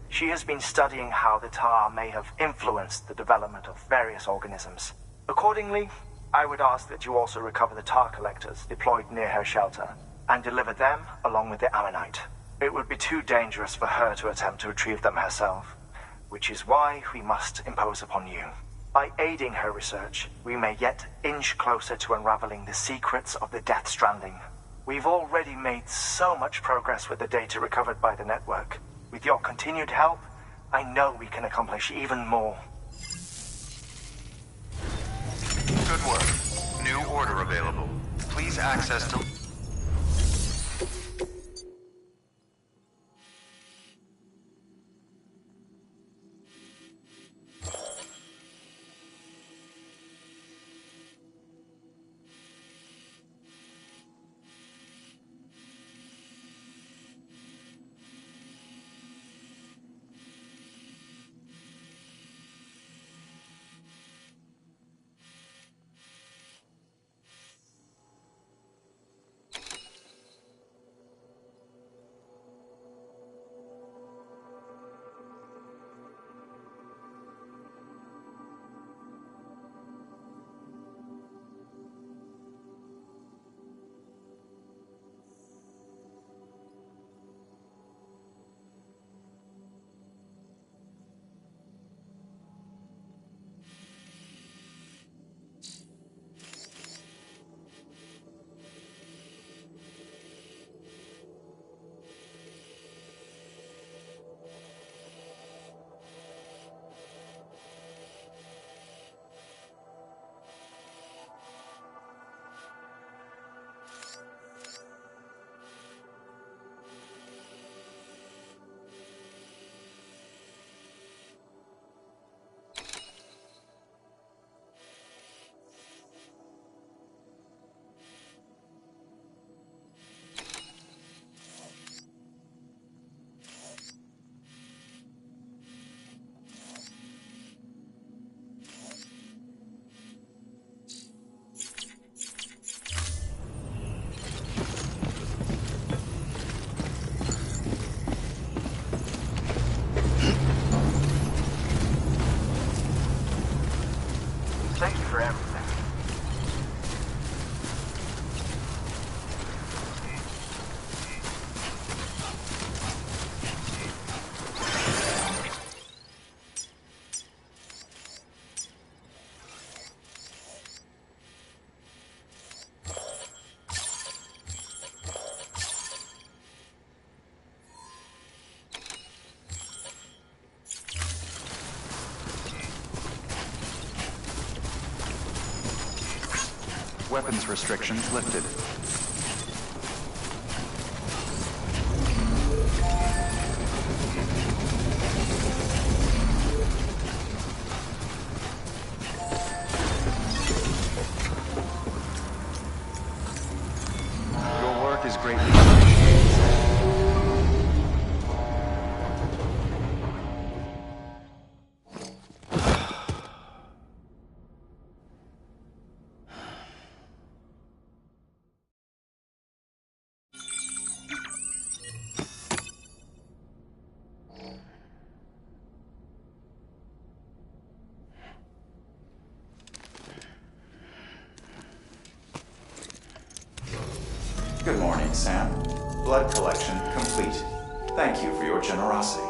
she has been studying how the tar may have influenced the development of various organisms. Accordingly, I would ask that you also recover the tar collectors deployed near her shelter, and deliver them along with the ammonite. It would be too dangerous for her to attempt to retrieve them herself, which is why we must impose upon you. By aiding her research, we may yet inch closer to unraveling the secrets of the Death Stranding. We've already made so much progress with the data recovered by the network. With your continued help, I know we can accomplish even more. Good work. New order available. Please access to... Weapons restrictions lifted. Your work is greatly appreciated, Sam. Good morning, Sam. Blood collection complete. Thank you for your generosity.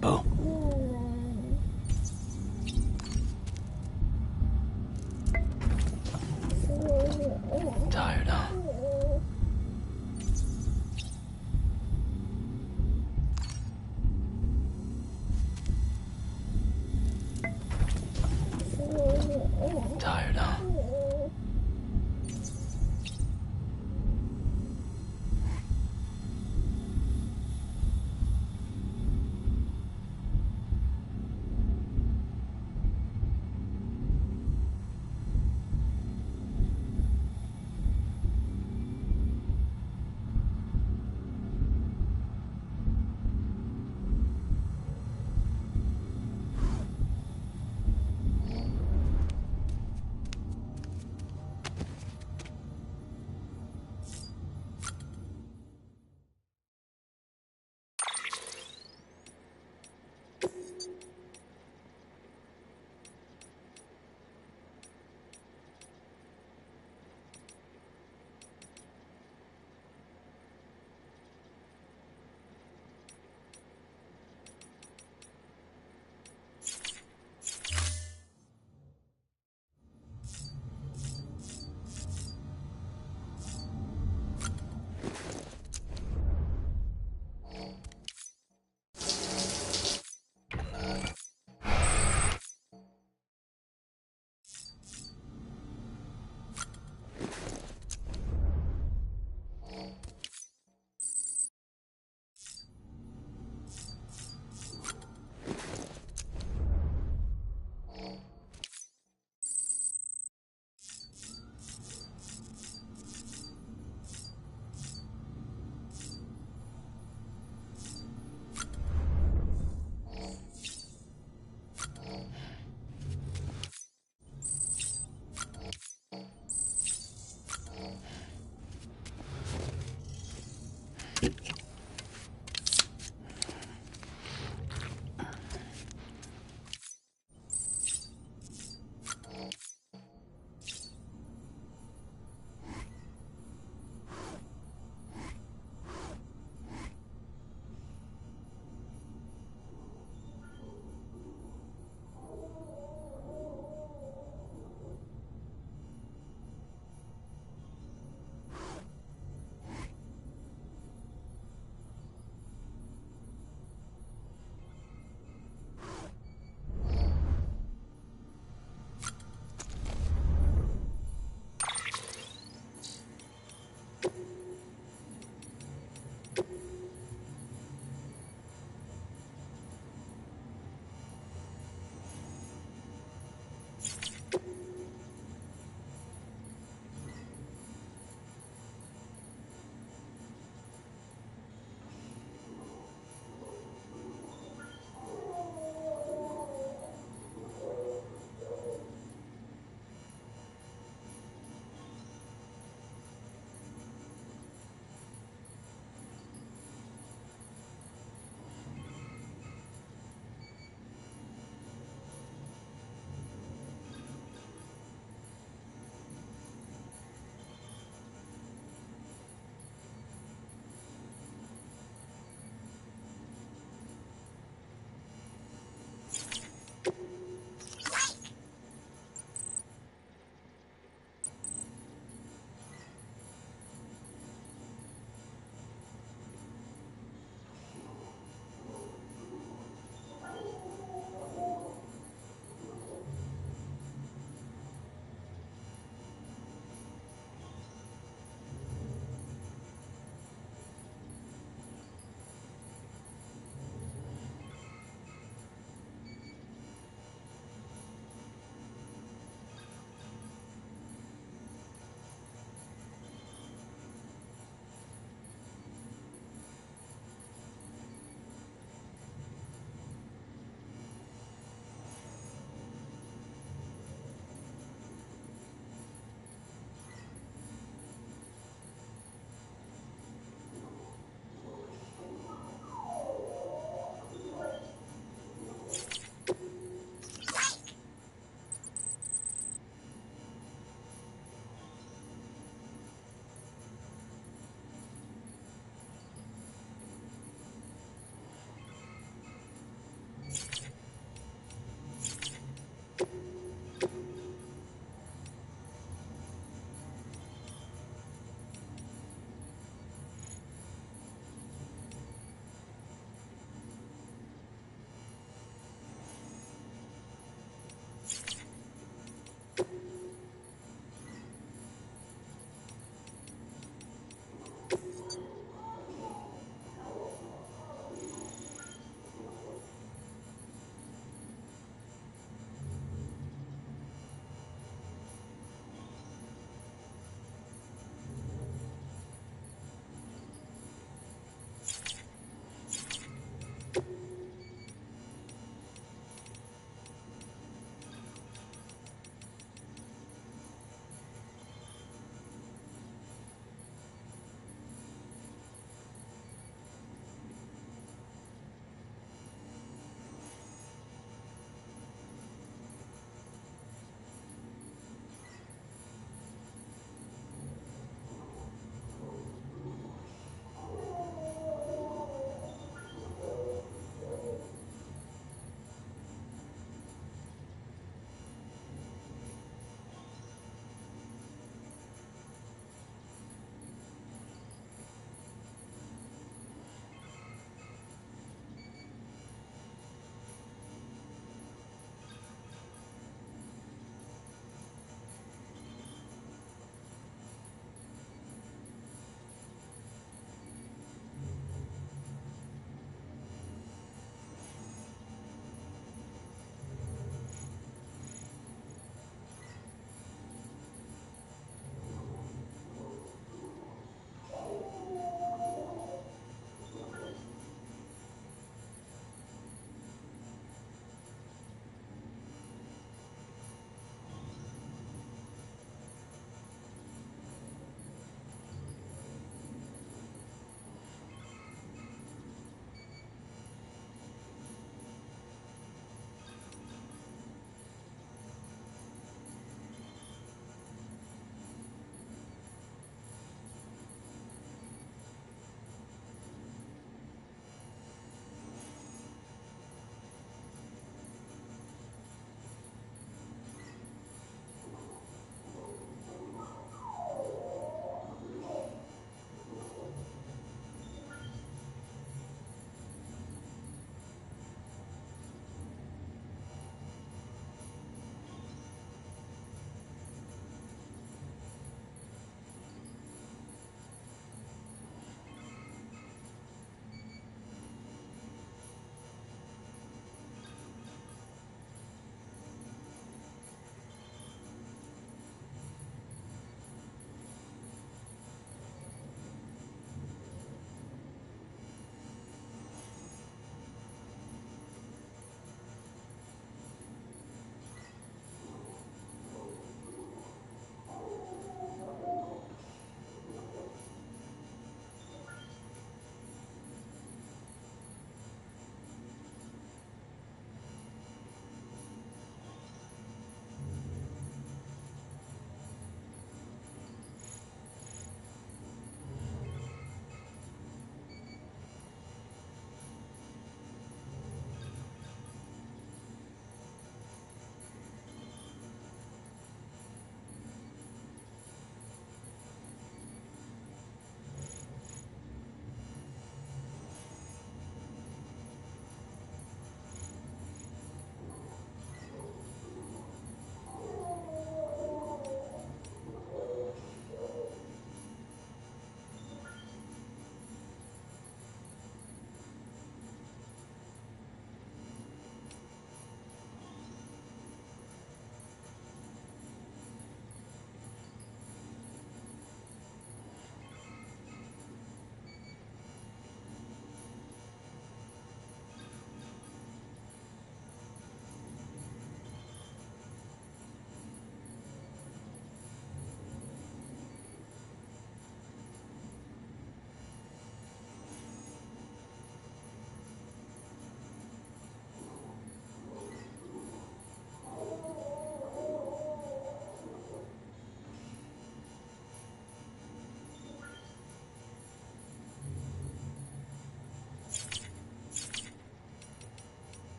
Bo. Tired, huh? Tired, huh?